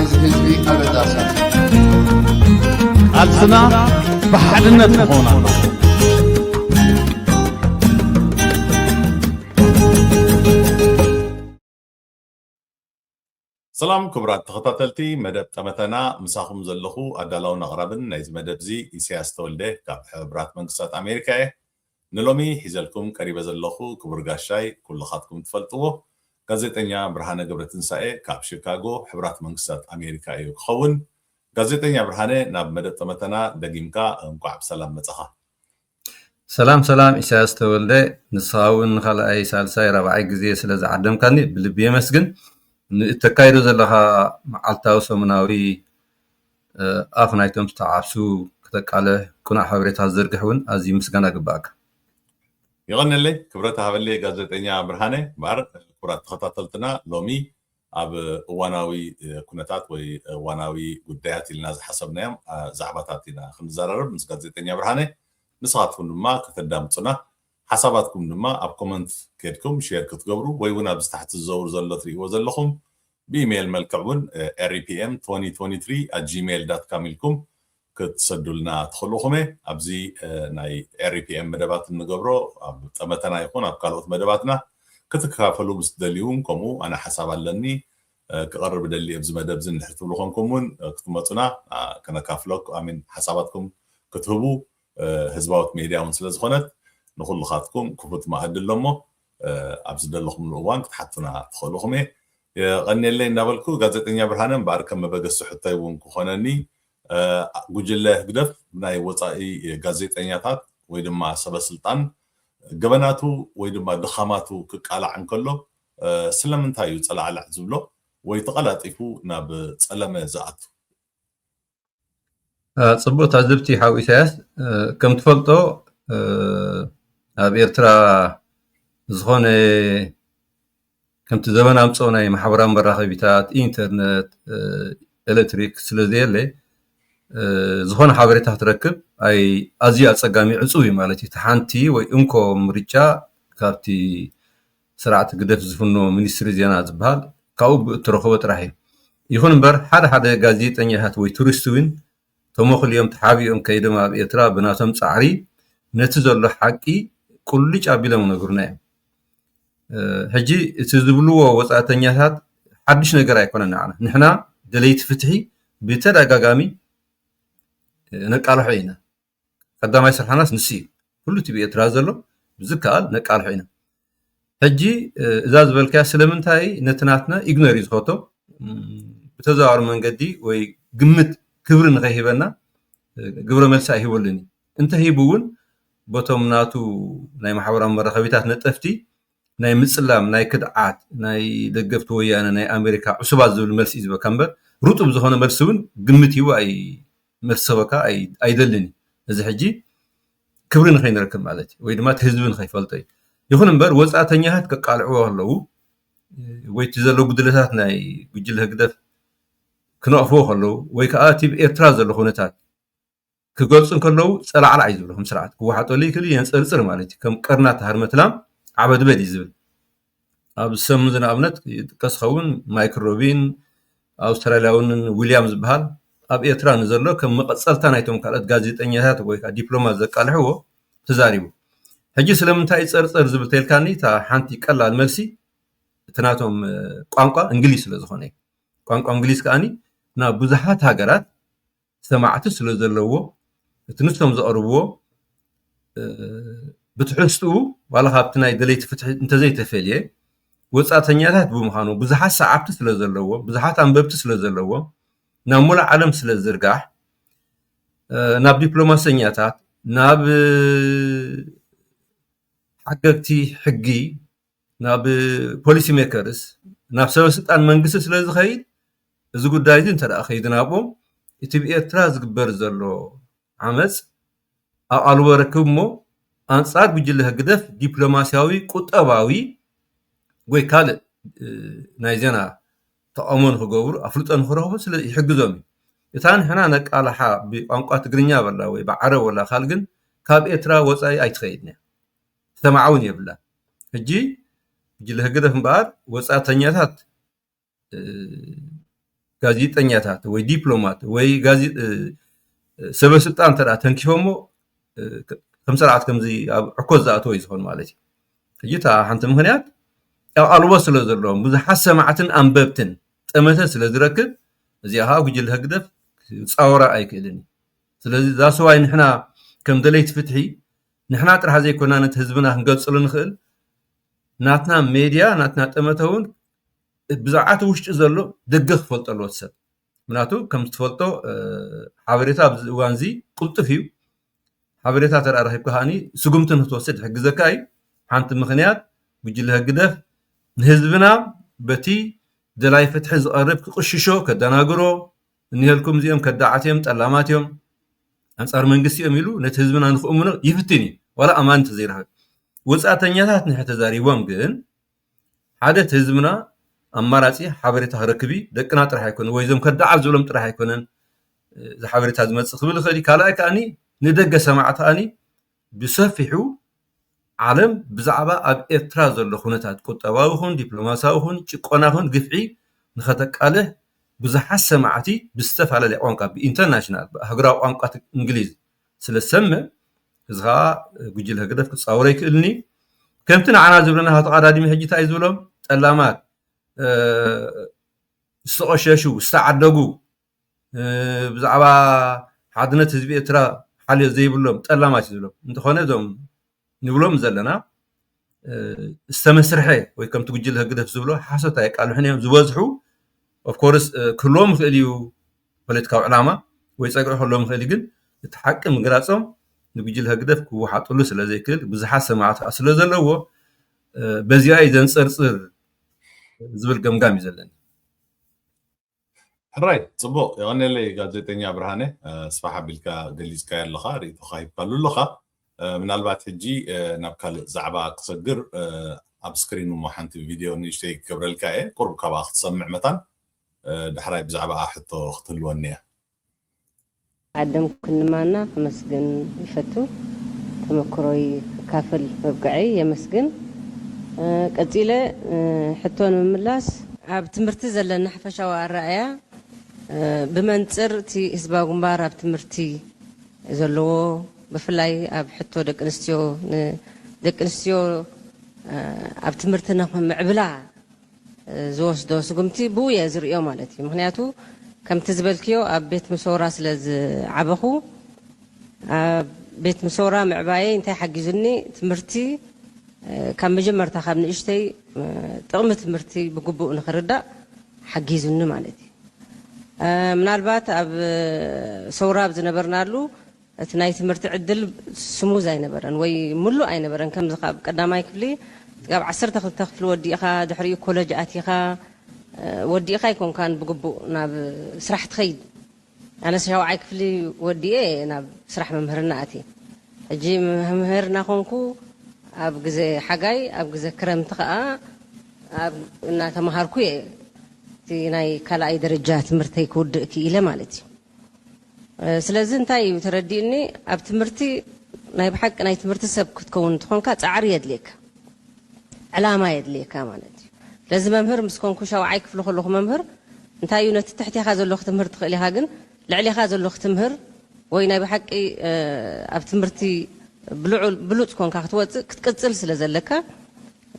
ህዝቢ ኣበዳሳ ቃልስና ብሓድነት ንኾን ኣለዎ ሰላም ክቡራት ተኸታተልቲ መደብ ጠመተና ምሳኹም ዘለኹ ኣዳላውን ኣቕራብን ናይዚ መደብ እዚ ኢሳያስ ተወልደ ካብ ሕብራት መንግስታት ኣሜሪካ እየ ንሎሚ ሒዘልኩም ቀሪበ ዘለኹ ክቡር ጋሻይ ኩልኻትኩም ትፈልጥዎ ጋዜጠኛ ብርሃነ ገብረትንሳኤ ካብ ሺካጎ ሕብራት መንግስታት ኣሜሪካ እዩ ክኸውን ጋዜጠኛ ብርሃነ ናብ መደብ ጠመተና ደጊምካ እንኳዕ ብሰላም መፀኻ ሰላም ኢሳያስ ተወልደ ንስኻውን ካልኣይ ሳልሳይ ራብዓይ ግዜ ስለ ዝዓደምካኒ ብልቢ የመስግን ተካይዶ ዘለኻ መዓልታዊ ሰሙናዊ ኣፍ ናይቶም ዝተዓብሱ ክተቃለ ኩናዕ ሓበሬታ ዝዘርግሕ እውን ኣዝዩ ምስጋና ግባእካ ይቐኒለይ ክብረት ሃበለይ ጋዜጠኛ ብርሃነ እምበር ክቡራት ተኸታተልትና ሎሚ ኣብ እዋናዊ ኩነታት ወይ እዋናዊ ጉዳያት ኢልና ዝሓሰብናዮም ዛዕባታት ኢና ክንዘራረብ ምስ ጋዜጠኛ ብርሃነ ንስኻትኩም ድማ ከተዳምፁና ሓሳባትኩም ድማ ኣብ ኮመንት ከድኩም ሼር ክትገብሩ ወይ እውን ኣብ ዝታሕቲ ዝዘውር ዘሎ ትሪእዎ ዘለኹም ብኢሜይል መልክዕ እውን repm2023@gmail.com ኢልኩም ክትሰዱልና ትኽእሉኹም ኣብዚ ናይ repm መደባት እንገብሮ ኣብ ጠመተና ይኹን ኣብ ካልኦት መደባትና ክትከፋፈሉ ምስ ደልዩን ከምኡ ኣነ ሓሳብ ኣለኒ ክቐርብ ደሊ ኣብዚ መደብ እዚ እንድሕር ትብሉ ኮንኩም እውን ክትመፁና ከነካፍለኩ ኣሚን ሓሳባትኩም ክትህቡ ህዝባዊት ሜድያ እውን ስለ ዝኾነት ንኹልኻትኩም ክፉት ማዕድ ኣሎሞ ኣብ ዝደለኹም እዋን ክትሓቱና ትኽእሉኹም የቐኒለይ እናበልኩ ጋዜጠኛ ብርሃነ እምበር ከም መበገሲ ሕቶይ እውን ክኾነኒ ጉጅለ ህግደፍ ናይ ወፃኢ ጋዜጠኛታት ወይ ድማ ሰበስልጣን ገበናቱ ወይ ድማ ድኻማቱ ክቃላዕ እንከሎ ስለምንታይ እዩ ፀላዕላዕ ዝብሎ ወይ ተቐላጢፉ ናብ ፀለመ ዝኣቱ ፅቡቅ ታዝብቲ ሓዊ ኢሳያስ ከም ትፈልጦ ኣብ ኤርትራ ዝኾነ ከምቲ ዘመን ኣምፅኦ ናይ ማሕበራዊ መራኸቢታት ኢንተርነት ኤሌክትሪክ ስለዘየለ ዝኾነ ሓበሬታ ክትረክብ ኣዝዩ ኣፀጋሚ ዕፁብ እዩ ማለት እዩ እቲ ሓንቲ ወይ እንኮ ምርጫ ካብቲ ስርዓቲ ግደፍ ዝፍኖ ሚኒስትሪ ዜና ዝበሃል ካብኡ እትረኽቦ ጥራሕ እዩ ይኹን እምበር ሓደ ጋዜጠኛታት ወይ ቱሪስት እውን ተመኽልዮም ተሓቢኦም ከይዶም ኣብ ኤርትራ ብናቶም ፃዕሪ ነቲ ዘሎ ሓቂ ቁልጭ ኣቢሎም ነግሩና እዮም ሕጂ እቲ ዝብልዎ ወፃእተኛታት ሓድሽ ነገር ኣይኮነን ንሕና ደለይቲ ፍትሒ ብተደጋጋሚ ነቃልሖ ኢና ቀዳማይ ስርሓናስ ንሱ እዩ ኩሉ እቲ ብኤርትራ ዘሎ ብዝከኣል ነቃልሖ ኢና ሕጂ እዛ ዝበልካያ ስለምንታይ ነቲ ናትና ኢግኖር እዩ ዝኸቶ ብተዘዋዋሪ መንገዲ ወይ ግምት ክብሪ ንኸይሂበና ግብረ መልሲ ኣይሂበሉን እንተሂቡ እውን ቦቶም ናቱ ናይ ማሕበራዊ መራኸቢታት ነጠፍቲ ናይ ምፅላም ናይ ክድዓት ናይ ደገፍቲ ወያነ ናይ ኣሜሪካ ዕሱባት ዝብል መልሲ እዩ ዝበካ እምበር ሩጡብ ዝኾነ መልሲ እውን ግምት ሂቡ መልሰበካ ኣይደልን እዚ ሕጂ ክብሪ ንኸይንረክብ ማለት እዩ ወይ ድማ እቲ ህዝቢ ንኸይፈልጦ እዩ ይኹን እምበር ወፃእተኛታት ከቃልዕዎ ኣለዉ ወይ እቲ ዘሎ ጉድለታት ናይ ጉጅለ ህግደፍ ክነቕፍዎ ከለዉ ወይ ከዓ እቲ ብኤርትራ ዘሎ ኩነታት ክገልፁ ከለዉ ፀላዕላዕ እዩ ዝብለኩም ስርዓት ክወሓጠሉ ይክእል የንፅርፅር ማለት እዩ ከም ቀርናት ሃርመትላም ዓበድበድ እዩ ዝብል ኣብ ዝሰሙ ንኣብነት ይጥቀስ ኸውን ማይክል ሮቢን ኣውስትራልያውን ዊልያም ዝበሃል ኣብ ኤርትራ ንዘሎ ከም መቐፀልታ ናይቶም ካልኦት ጋዜጠኛታት ወይ ከዓ ዲፕሎማት ዘቃልሕዎ ተዛሪቡ ሕጂ ስለምንታይ ፀርፀር ዝብል ተልካኒ እታ ሓንቲ ቀላል መልሲ እቲ ናቶም ቋንቋ እንግሊዝ ስለ ዝኾነ እዩ ቋንቋ እንግሊዝ ከዓኒ ናብ ብዙሓት ሃገራት ሰማዕቲ ስለ ዘለዎ እቲ ንሶም ዘቕርብዎ ብትሕዝትኡ ዋላ ካብቲ ናይ ደለይቲ ፍትሒ እንተዘይተፈልየ ወፃእተኛታት ብምዃኑ ብዙሓት ሰዓብቲ ስለ ዘለዎ ብዙሓት ኣንበብቲ ስለ ዘለዎ ናብ ሙሉእ ዓለም ስለ ዝርጋሕ ናብ ዲፕሎማሰኛታት ናብ ሓገግቲ ሕጊ ናብ ፖሊሲ ሜከርስ ናብ ሰበስልጣን መንግስቲ ስለ ዝኸይድ እዚ ጉዳይ እዚ እንተደኣ ከይድናቦም እቲ ብኤርትራ ዝግበር ዘሎ ዓመፅ ኣብ ኣልቦ ረክብ እሞ ኣንጻር ጉጅለ ህግደፍ ዲፕሎማስያዊ ቁጠባዊ ወይ ካልእ ናይ ዜና ተቃውሞ ንክገብሩ ኣፍልጦ ንክረኽቡ ስለ ይሕግዞም እታ ንሕና ነቃልሓ ብቋንቋ ትግርኛ በላ ወይ ብዓረብ ወላ ካል ግን ካብ ኤርትራ ወፃኢ ኣይትኸይድና ሰማዓውን የብላ ሕጂ ጉጅለ ህግደፍ እምበኣር ወፃእተኛታት ጋዜጠኛታት ወይ ዲፕሎማት ወይ ሰበስልጣን ተራ ተንኪፎሞ ከም ስርዓት ከምዚ ኣብ ዕኮዝ ዝኣተወ ዝኮን ማለት እዩ ሕጂ እታ ሓንቲ ምክንያት ኣብ ኣልቦ ስለ ዘለዎም ብዙሓት ሰማዕትን ኣንበብትን ጠመተ ስለ ዝረክብ እዚኣ ከዓ ጉጅለ ህግደፍ ፃወራ ኣይክእልን ስለዚ እዛ ሰዋይ ንሕና ከም ደለይቲ ፍትሒ ንሕና ጥራሕ ዘይኮና ነቲ ህዝብና ክንገልፅሉ ንኽእል ናትና ሜድያ ናትና ጠመተ እውን ብዛዕት ውሽጢ ዘሎ ደገ ክፈልጦ ኣለዎ ሰብ ምክንያቱ ከም ትፈልጦ ሓበሬታ ኣብዚ እዋን እዚ ቁልጡፍ እዩ ሓበሬታ ተረኣ ረኺብካ ከዓኒ ስጉምቲ ንክትወስድ ይሕግዘካ እዩ ሓንቲ ምክንያት ጉጅለ ህግደፍ ንህዝብና በቲ ደላይ ፍትሒ ዝቐርብ ክቅሽሾ ከደናግሮ እኒሄልኩም እዚኦም ከዳዓት እዮም ጠላማት እዮም ኣንጻር መንግስቲ እዮም ኢሉ ነቲ ህዝብና ንክእምኖ ይፍትን እዩ ዋላ ኣማንቲ ዘይረኽብ ወፃእተኛታት ንሕተ ዛሪቦም ግን ሓደ እቲ ህዝብና ኣማራፂ ሓበሬታ ክረክብ ደቅና ጥራሕ ኣይኮነ ወይ ዞም ከዳዓብ ዝብሎም ጥራሕ ኣይኮነን እዚ ሓበሬታ ዝመፅእ ክብል ይኽእል ካልኣይ ከዓኒ ንደገ ሰማዕቲ ከዓኒ ብሰፊሑ ዓለም ብዛዕባ ኣብ ኤርትራ ዘሎ ኩነታት ቁጠባዊ ይኹን ዲፕሎማስያዊ ይኹን ጭቆና ይኹን ግፍዒ ንኸተቃልሕ ብዙሓት ሰማዕቲ ብዝተፈላለየ ቋንቋ ብኢንተርናሽናል ሃገራዊ ቋንቋ እንግሊዝ ስለ ዝሰምዕ እዚ ከዓ ጉጅለ ህግደፍ ክፃወሮ ይክእልኒ ከምቲ ንዓና ዝብለና ተቐዳዲሚ ሕጂ እንታይ ዝብሎም ጠላማት ዝተቆሸሹ ዝተዓደጉ ብዛዕባ ሓድነት ህዝቢ ኤርትራ ሓልዮ ዘይብሎም ጠላማት ዝብሎም እንተኾነ እዞም ንብሎም ዘለና ዝተመስርሐ ወይ ከምቲ ጉጅለ ህግደፍ ዝብሎ ሓሶት ኣይቃልሑን እዮም ዝበዝሑ ኦፍኮርስ ክህልዎም ይኽእል እዩ ፖለቲካዊ ዕላማ ወይ ፀግዒ ክህልዎም ይኽእል ግን እቲ ሓቂ ምግላፆም ንጉጅለ ህግደፍ ክወሓጡሉ ስለ ዘይክእል ብዙሓት ሰማዕቲ ስለ ዘለዎ በዚኣ እዩ ዘንፀርፅር ዝብል ገምጋም እዩ ዘለኒ ሕራይ ፅቡቅ ይቐኒለይ ጋዜጠኛ ብርሃነ ስፋሕ ኣቢልካ ገሊፅካ ኣለኻ ርእቶካ ይባሉ ኣለኻ ምናልባት ሕጂ ናብ ካልእ ዛዕባ ክሰግር ኣብ ስክሪን እሞ ሓንቲ ቪድዮ ንእሽተይ ክገብረልካ እየ ቁርብ ካብኣ ክትሰምዕ መታን ድሕራይ ብዛዕባ ሕቶ ክትህልወኒ እያ عدم كنا معنا مسجن يفتو تمكروي كافل مبقعي يا مسجن قتيله حتون مملاس عب تمرتي زلنا حفشه والرأيا بمنصر تي حزب غمبار عب تمرتي زلو بفلاي عب حتو دك انستيو عب تمرتنا معبلا زوس دوس قمتي بو يا زريو مالتي مخنياتو كم تزبلكيو أب بيت مسورة سلز عبخو بيت مسورة معباية انت حجزني تمرتي كم مجمر تخاب نشتي تقمت تمرتي بقبو نخردا حجزني مالتي من البات أب سورة بزنبرنا له تناي تمرتي عدل سمو زي نبرن وي ملو أي نبرن كم زقاب قدامي كفلي تقاب 10 تخفل ودي أخا دحري كولج أتي أخا ودي أخا يكون كان بقبو ناب سرح تخيد أنا شاوعي كفلي ودي إيه ناب سرح ممهرنا أتي أجي ممهرنا خونكو أبغى حاجاي أبغى كرم تقى أبغى تمهاركوي تيناي كلا أي درجات مرتي كود كيله مالتي سلازن تاي ترديني أبتمرتي ناي بحق ناي تمرتي سب كتكون تكون كات عريض لك علامة يدليك مالتي لازم ممهر مسكون كوشا وعيك في الخلق ممهر انتايو نتتحتي خازو اللوخ تمهر تخلي هاجن لعلي خازو اللوخ تمهر وينا بحق أبتمرتي بلوت كون كاختوات كتقتل سلازلكا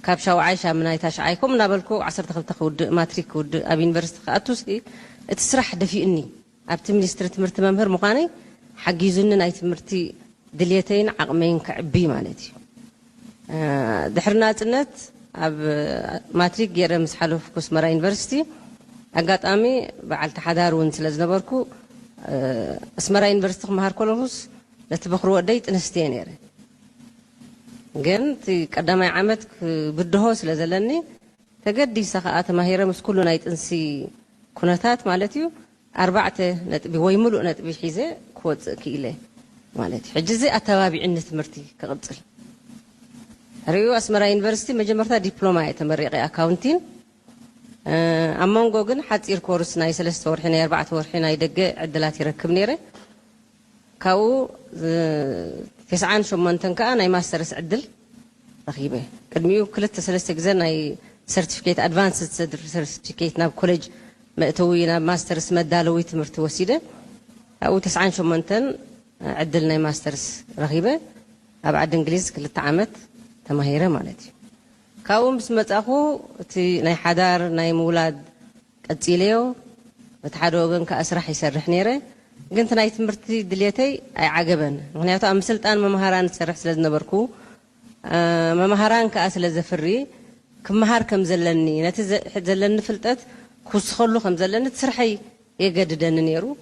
كابشا وعايشة من ايتاش عايكم نابلكو 10 تخود ماتريك ود اب يونيفرسيتي خاتوسي تسرح دفيني ابت مينستر تمرت ممهر مقاني حجيزن ناي تمرتي دليتين عقمين كعبي مالتي دحرنا تنت اب ماتريك يرمس حلف كوسمرا يونيفرسيتي اغاطامي بعل تحدار ون سلازنبركو اسمرا يونيفرسيتي مهار كولوس لتبخرو وديت انستي نيره جنت قدامي عمت بدهو سلازلني تقدي سخاءات ماهيره مس كله نايت انسي كونتات مالتيو 4 نطبي وي ملو نطبي حيزه كوت كيله مالتي حجزي اتوابع ان تمرتي كقصل ريو اسمرا يونيفرسيتي مجمرتا دبلوما يتمرقي اكاونتين امونغو جن حصير كورس ناي 3 ور حين 4 ور حين يدق عدلات يركب نيره كاو 98 كان ناي ماسترس عدل رخيبه قدميو 3 غزا ناي سيرتيفيكيت ادفانسد سيرتيفيكيت ناب كوليج مأتوينا ماسترس مدالوي تمرت وسيدة أو 98 عدلنا ماسترس رغيبة أبعد إنجليز كل تعامت تماهيرة مالتي كاوم سمت أخو تي ناي حدار ناي مولاد قتيليو بتحدو وجن كأسرح يسرح نيره قلت ناي تمرتي دليتي أي عجبن مغنياتو أمثلت أنا ممهران تسرح سلز نبركو ممهران كأسل زفري كم مهار كم زلني زلني فلتت كوس خلو كم زلني تسرحي يجددن نيرو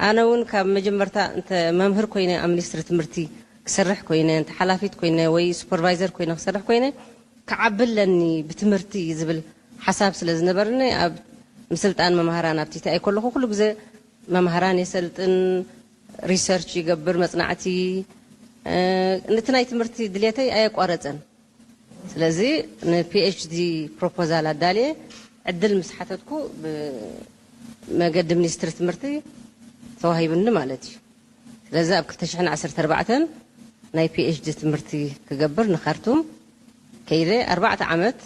أنا ون كم مجمرتا أنت ممهر كوينة أمنيستر تمرتي كسرح كوينة أنت حلافيت كوينة وي سوبرفايزر كوينة كسرح كوينة كعبلني بتمرتي زبل حساب سلز نبرني مثلت أنا ممهران أبتي تأي كله جزء ممهران يسلت إن ريسيرش يقبر مصنعتي نتناي تمرتي دليتي أي قارتن ስለዚህ PhD proposal አዳልየ ዕድል ምስ ሓተትኩ ብመገዲ ሚኒስትሪ ትምህርቲ ተዋሂብኒ ማለት እዩ ስለዚ ኣብ 2014 ናይ PhD ትምህርቲ ክገብር ንኻርቱም ከይደ 4 ዓመት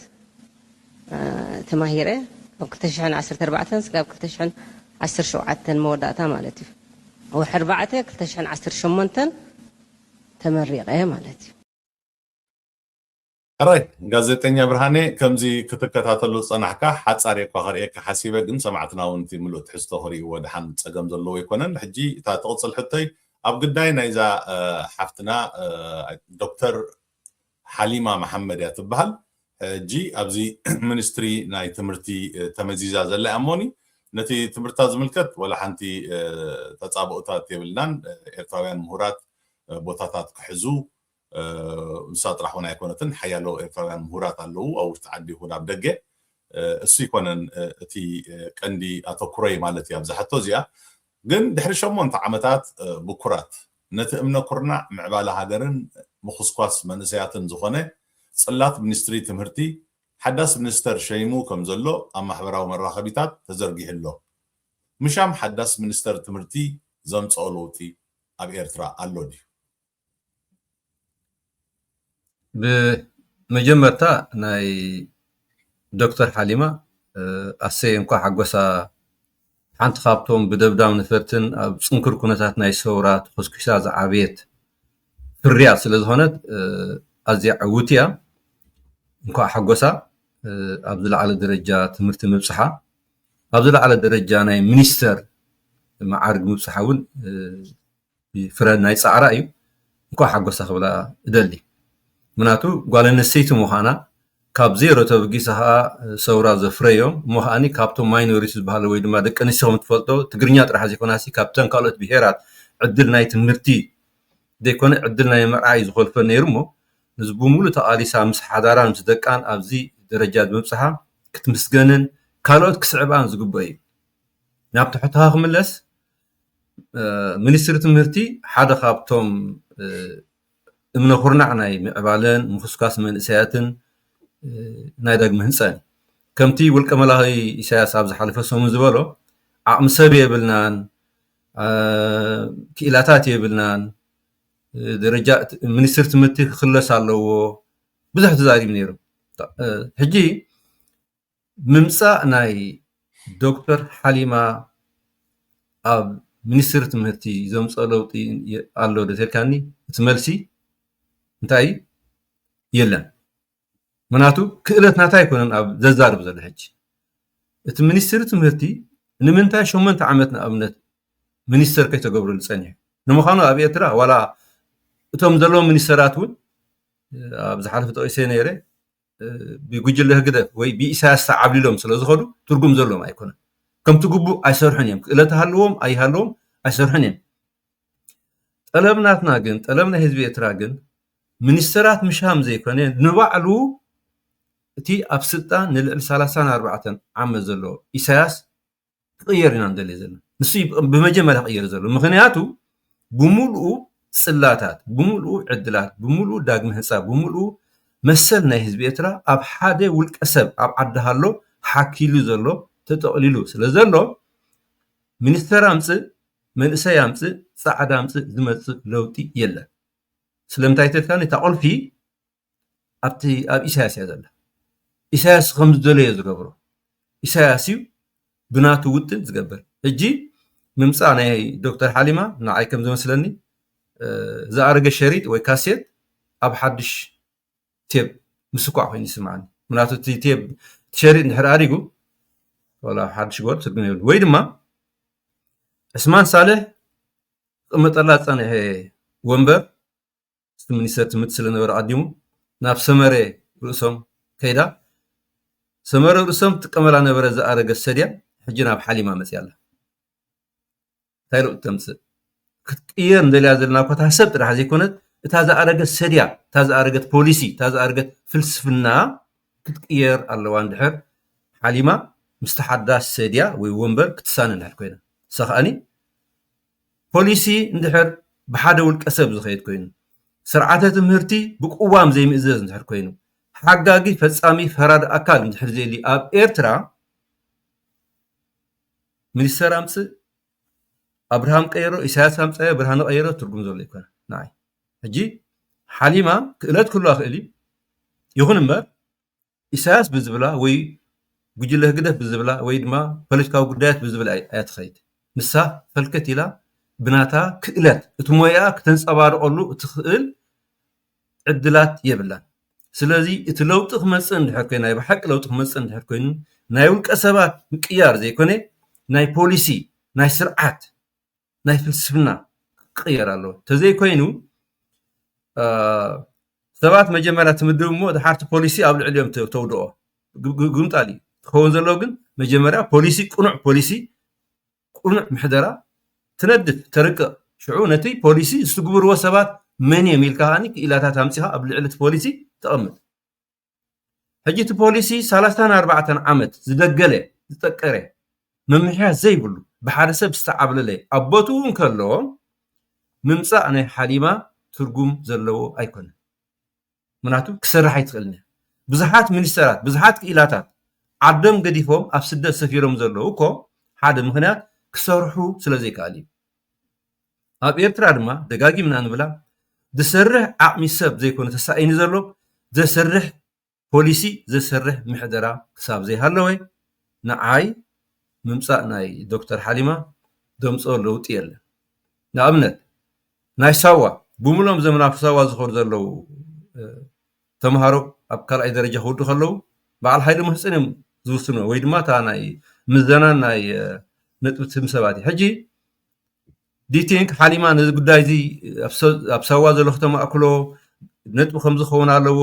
ተማሂረ ኣብ 2014 ስጋብ 2017 መወዳእታ ማለት እዩ او 4 2018 ተመሪቀ ማለት እዩ أراي غازيتنيا برهاني كمزي كتكتاتلو صنعكا حصار يقخريك حسيبه كن سمعتنا وانتي ملوت حستخري ودحن صقم زلو يكونن حجي تا توصل حتى اب قداي نايزا حفتنا دكتور حليمه محمد يتبهل جي ابزي مينستري ناي تمرتي تمزيزا زلا اموني نتي تمرتا زملكت ولا حنتي تصابؤتات يبلنان ارتاويان مهورات بوتاتات كحزو نساط راح هنا يكونتن حيالو إرفاقان مهورات اللو أو تعدي هنا بدقة السي يكونن تي كندي أتوكري مالتي أبزحتو زيا جن دحر شمون تعمتات بكرات نتأمنا كرنا معبالة هاجرن مخصوص من سياتن زخنة صلات منستري تمهرتي حدث منستر شيمو كم زلو أما حبراو مرة خبيتات تزرقي هلو مشام حدث منستر تمهرتي زمت أولوتي أبي إرترا اللودي بمجمرتا ناي دكتور حليمة أسي انكو حقوسا حانت خابتهم بدبداو نفرتن بسنكر كونتات ناي سورات خسكشا زعابيت في الرياض سلزهونت أزيع عوتيا انكو حقوسا أبدل على درجة تمرت مبصحة أبدل على درجة ناي منيستر معارق مبصحاون بفرد ناي سعرائي انكو حقوسا خبلا دلي مناتو قال نسيت مخانا كاب زيرو تبقيسها سورا زفريوم مخاني كابتو ماينوريتيز بحالو ويد ما دك انسهم تفلطو تغرينيا طرح زيكوناسي كابتن كالوت بهيرات عدل نايت مرتي ديكون عدل ناي مرعاي زخول فنيرمو نزبو مولو تقاليسا مس حداران مس دقان ابزي درجات مبصحه كتمسغنن كالوت كسعبان زغباي نابت حتها خملس منستر تمرتي حدا خابتوم من خورنا ناي معبالن مخصوص من اسياتن نايدق مهنسان كمتي والكملاهي اساس ابز حلفسهم زبلو عم سب يبلنان كيلاتات يبلنان درجات منستر تمتي خلص علو بزح تزاري منيرو حجي ممصا ناي دكتور حليمه اب منستر تمتي زمصلوتي علو دتكاني تملسي انتاي يلا مناتو كلتنا تاي كونن اب ززارب زل حج ات منستر تمرتي نمنتا شومنت عامتنا ابنت منستر كي تغبرو لصنيح نمخانو ابي اترا ولا اتوم زلو منستراتون اب زحالف تويسي نيره بيغجله هكذا وي بيساس عبللهم سلازخدو ترغم زلهم ايكون كم تغبو ايسرحنيم كلتا هالوم اي هالوم ايسرحنيم طلبناتنا جن طلبنا حزب اترا جن منسترات مشام زي كونه نبعلو تي ابسطا نل 34 عام زلو اساس تغيرنا ندلي زلو نصيب بمجمل غير زلو مخنياتو بملؤ صلاتات بملؤ عدلات بملؤ داغم حساب بملؤ مسلنا حزب اترا اب حاده ولقسب اب عدهالو حكيلو زلو تطقليلو سلازلو منستر امص منسي امص صعد امص زمص لوطي يلا سلمتايتت كان تقلفي ابتي اب اساس يزل اساس خمس دولار يزغبرو اساسيو ብናቱ ውጥን ዝገበር ሕጂ ምምፃእ ናይ ዶክተር ሓሊማ ንዓይ ከም ዝመስለኒ ዝኣረገ ሸሪጥ ወይ ካሴት ኣብ ሓድሽ ቴብ ምስኳዕ ኮይኑ ይስምዓኒ ምክንያቱ እቲ ቴብ ሸሪጥ እንድሕር ኣሪጉ ወላ ሓድሽ ጎል ትርጉም የብሉ ወይ ድማ ዕስማን ሳልሕ ቅመጠላ ፀኒሐ ወንበር ሚኒስተር ትምህርቲ ስለነበረ ቀዲሙ ናብ ሰመረ ርእሶም ከይዳ ሰመረ ርእሶም ጥቀመላ ነበረ ዝኣረገ ሰድያ ሕጂ ናብ ሓሊማ መፅያ ኣላ እንታይ ለውጢ ተምፅእ ክትቅየር እንደልያ ዘለና እኳ እታ ሰብ ጥራሕ ዘይኮነት እታ ዝኣረገት ሰድያ እታ ዝኣረገት ፖሊሲ እታ ዝኣረገት ፍልስፍና ክትቅየር ኣለዋ እንድሕር ሓሊማ ምስቲ ሓዳሽ ሰድያ ወይ ወንበር ክትሳነ እንድሕር ኮይና እሳ ከዓኒ ፖሊሲ እንድሕር ብሓደ ውልቀ ሰብ ዝኸይድ ኮይኑ ስርዓተ ትምህርቲ ብቁዋም ዘይምእዘዝ እንድሕር ኮይኑ ሓጋጊ ፈፃሚ ፈራድ ኣካል እንድሕር ዘይሊ ኣብ ኤርትራ ሚኒስተር ኣምፅእ ኣብርሃም ቀይሮ ኢሳያስ ኣምፀየ ብርሃኑ ቀይሮ ትርጉም ዘሎ ይኮነ ንዓይ ሕጂ ሓሊማ ክእለት ክህሉ ክእል ይኹን እምበር ኢሳያስ ብዝብላ ወይ ጉጅለ ህግደት ብዝብላ ወይ ድማ ፖለቲካዊ ጉዳያት ብዝብላ እያ ትኸይድ ንሳ ፈልከት ኢላ ብናታ ክእለት እቲ ሞያ ክተንፀባርቀሉ እትኽእል ዕድላት የብላን ስለዚ እቲ ለውጢ ክመፅእ እንድሕር ኮይኑ ናይ ብሓቂ ለውጢ ክመፅእ እንድሕር ኮይኑ ናይ ውልቀ ሰባት ምቅያር ዘይኮነ ናይ ፖሊሲ ናይ ስርዓት ናይ ፍልስፍና ክቅየር ኣለዎ ተዘይኮይኑ ሰባት መጀመርያ ትምድብ እሞ ድሓርቲ ፖሊሲ ኣብ ልዕሊኦም ተውድኦ ግምጣል እዩ ትኸውን ዘለዎ ግን መጀመርያ ፖሊሲ ቁኑዕ ምሕደራ ትነድፍ ተርቅቕ ሽዑ ነቲ ፖሊሲ ዝትግብርዎ ሰባት መን እዮም ኢልካ ከዓኒ ክኢላታት ኣምፂኻ ኣብ ልዕሊ እቲ ፖሊሲ ተቐምጥ ሕጂ እቲ ፖሊሲ 34 ዓመት ዝደገለ ዝጠቀረ መምሕያት ዘይብሉ ብሓደ ሰብ ዝተዓብለለ ኣቦቱ እውን ከለዎ ምምፃእ ናይ ሓሊማ ትርጉም ዘለዎ ኣይኮነን ምክንያቱ ክሰርሕ ኣይትኽእልን እያ ብዙሓት ሚኒስተራት ብዙሓት ክኢላታት ዓዶም ገዲፎም ኣብ ስደት ሰፊሮም ዘለዉ እኮ ሓደ ምክንያት ክሰርሑ ስለ ዘይከኣል እዩ ኣብ ኤርትራ ድማ ደጋጊምና ንብላ ዝሰርሕ ዓቕሚ ሰብ ዘይኮነ ተሳኢኒ ዘሎ ዘሰርሕ ፖሊሲ ዘሰርሕ ምሕደራ ክሳብ ዘይሃለወ ንዓይ ምምፃእ ናይ ዶክተር ሓሊማ ደምፆ ለውጢ የለን ንኣብነት ናይ ሳዋ ብምሎም ዘመናዊ ሳዋ ዝኸዱ ዘለው ተምሃሮ ኣብ ካልኣይ ደረጃ ክውዱ ከለዉ በዓል ሃይሊ መህፅን እዮም ዝውስኑ ወይ ድማ እታ ናይ ምዘናን ናይ ነጥቢ ትምሰባት እዩ ሕጂ ዲቲንክ ሓሊማ ነዚ ጉዳይ እዚ ኣብ ሳዋ ዘሎ ክተማእክሎ ነጥቢ ከም ዝኸውን ኣለዎ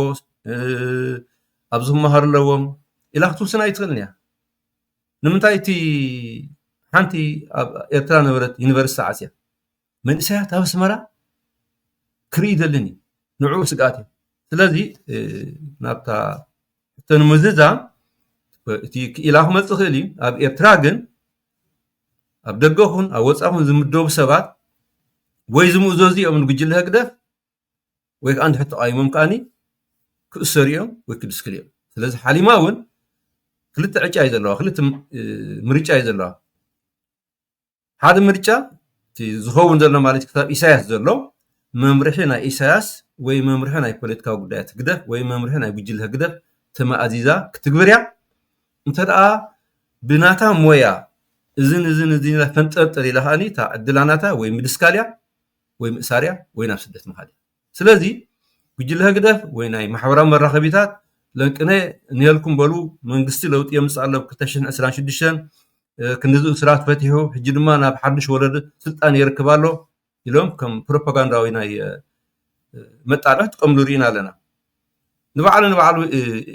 ኣብዚ ክመሃሩ ኣለዎም ኢላ ክትውስና ኣይትኽእልን እያ ንምንታይ እቲ ሓንቲ ኣብ ኤርትራ ነበረት ዩኒቨርሲቲ ዓፅያ መንእሰያት ኣብ ኣስመራ ክርኢ ዘለኒ ንዕኡ ስጋኣት እዩ ስለዚ ናብታ ተንምዝዛ እቲ ክኢላ ክመፅእ ክእል እዩ ኣብ ኤርትራ ግን ኣብ ደገኹን ኣብ ወፃኹን ዝምደቡ ሰባት ወይ ዝምእዘዙ እዮም ንጉጅለ ህግደፍ ወይ ከዓ እንድሕር ተቃይሞም ከዓኒ ክእሰሩ እዮም ወይ ክድስክል እዮም ስለዚ ሓሊማ እውን ክልተ ዕጫ እዩ ዘለዋ ክልተ ምርጫ እዩ ዘለዋ ሓደ ምርጫ እቲ ዝኸውን ዘሎ ማለት ክታብ ኢሳያስ ዘሎ መምርሒ ናይ ኢሳያስ ወይ መምርሒ ናይ ፖለቲካዊ ጉዳያት ህግደፍ ወይ መምርሒ ናይ ጉጅለ ህግደፍ ተማእዚዛ ክትግብር እያ እንተደኣ ብናታ ሞያ እዝን ፈንጠርጠር ኢላ ከዓኒ እታ ዕድላናታ ወይ ምድስካልያ ወይ ምእሳርያ ወይ ናብ ስደት ምኻድ ስለዚ ጉጅለ ህግደፍ ወይ ናይ ማሕበራዊ መራኸቢታት ለንቅነ ንሄልኩም በሉ መንግስቲ ለውጢ የምፅእ ኣሎ 2026 ክንዝኡ ስርዓት ፈቲሑ ሕጂ ድማ ናብ ሓድሽ ወለዶ ስልጣን ይርክብ ኣሎ ኢሎም ከም ፕሮፓጋንዳዊ ናይ መጣልዕ ትቀምሉ ርኢና ኣለና ንባዕሉ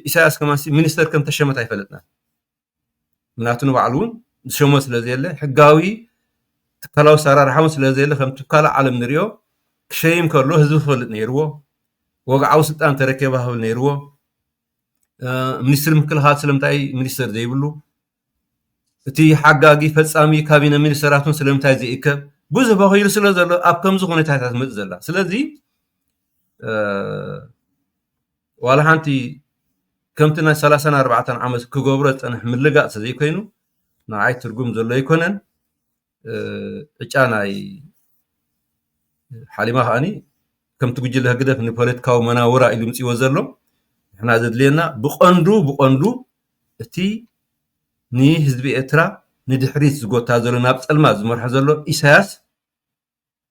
ኢሳያስ ከማንሲ ሚኒስተር ከም ተሸመት ኣይፈለጥና ምክንያቱ ንባዕሉ እውን ዝሸሞ ስለዘየለ ሕጋዊ ትካላዊ ሰራርሓውን ስለዘየለ ከም ትካላ ዓለም ንሪኦ ክሸይም ከሎ ህዝቢ ክፈልጥ ነይርዎ ወግዓዊ ስልጣን ተረከበ ህብል ነይርዎ ሚኒስትር ምክልኻል ስለምንታይ ሚኒስተር ዘይብሉ እቲ ሓጋጊ ፈፃሚ ካቢነ ሚኒስተራቱን ስለምንታይ ዘይእከብ ብዙሕ በኺሉ ስለ ዘሎ ኣብ ከምዚ ኩነታታት መፅእ ዘላ ስለዚ ዋላ ሓንቲ ከምቲ ናይ 34 ዓመት ክገብሮ ፀንሕ ምልጋእ ስለዘይኮይኑ ንዓይ ትርጉም ዘሎ ኣይኮነን ዕጫ ናይ ሓሊማ ከዓኒ ከምቲ ጉጅለ ህግደፍ ንፖለቲካዊ መናውራ ኢሉ ምፅይዎ ዘሎ ንሕና ዘድልየና ብቐንዱ እቲ ንህዝቢ ኤርትራ ندحريت زغوتا زلو ناب صلما زمرح زلو إساياس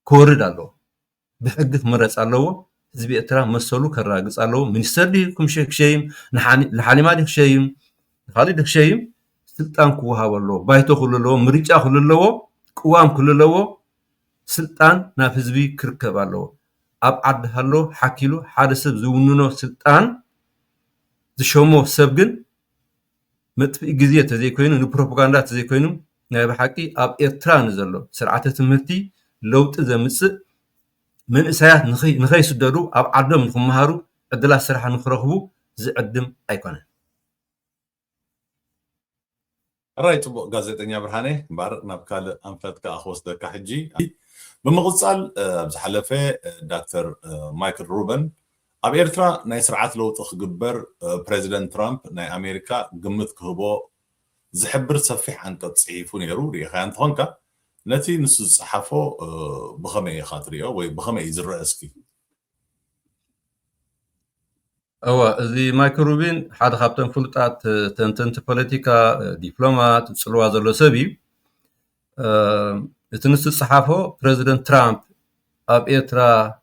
كورد الله بحقك مرص الله حزب إرترا مسلو كراغص الله منستر دي كشيم لحالما دي كشيم خالد كشيم سلطان كوها والله بايتو كللو مريچا كللو قوام كللو سلطان ناب حزبي كركب الله اب عد هلو حكيلو حاد سب زونونو سلطان زشومو سبغن مطفي غزيه تزي كوينو نبروباغاندا تزي كوينو ناي بحقي اب إرترا نزلو سرعه تمرتي لوط زمص من اسايات نخي سددو اب عدم نخمهارو ادلا سرح نخرخبو زعدم ايكونه رايت غازيتنيا برهانه بار نابكال انفتك اخوستك حجي بمقصال بزحلفه دكتور مايكل روبن اب إرترا ناي سرعات لوط خغبر بريزيدنت ترامب ناي امريكا قمت كهبو زحبر صفيح انت تصحيفو نيرو ريخان تونكا نتي نس صحافو بخمي خاطريو وي بخمي يزرأسكي زي مايكل روبين حد خابتن فلطات تنتنت بوليتيكا دبلومات صلوا زلو سبي تنس صحافو بريزيدنت ترامب اب إرترا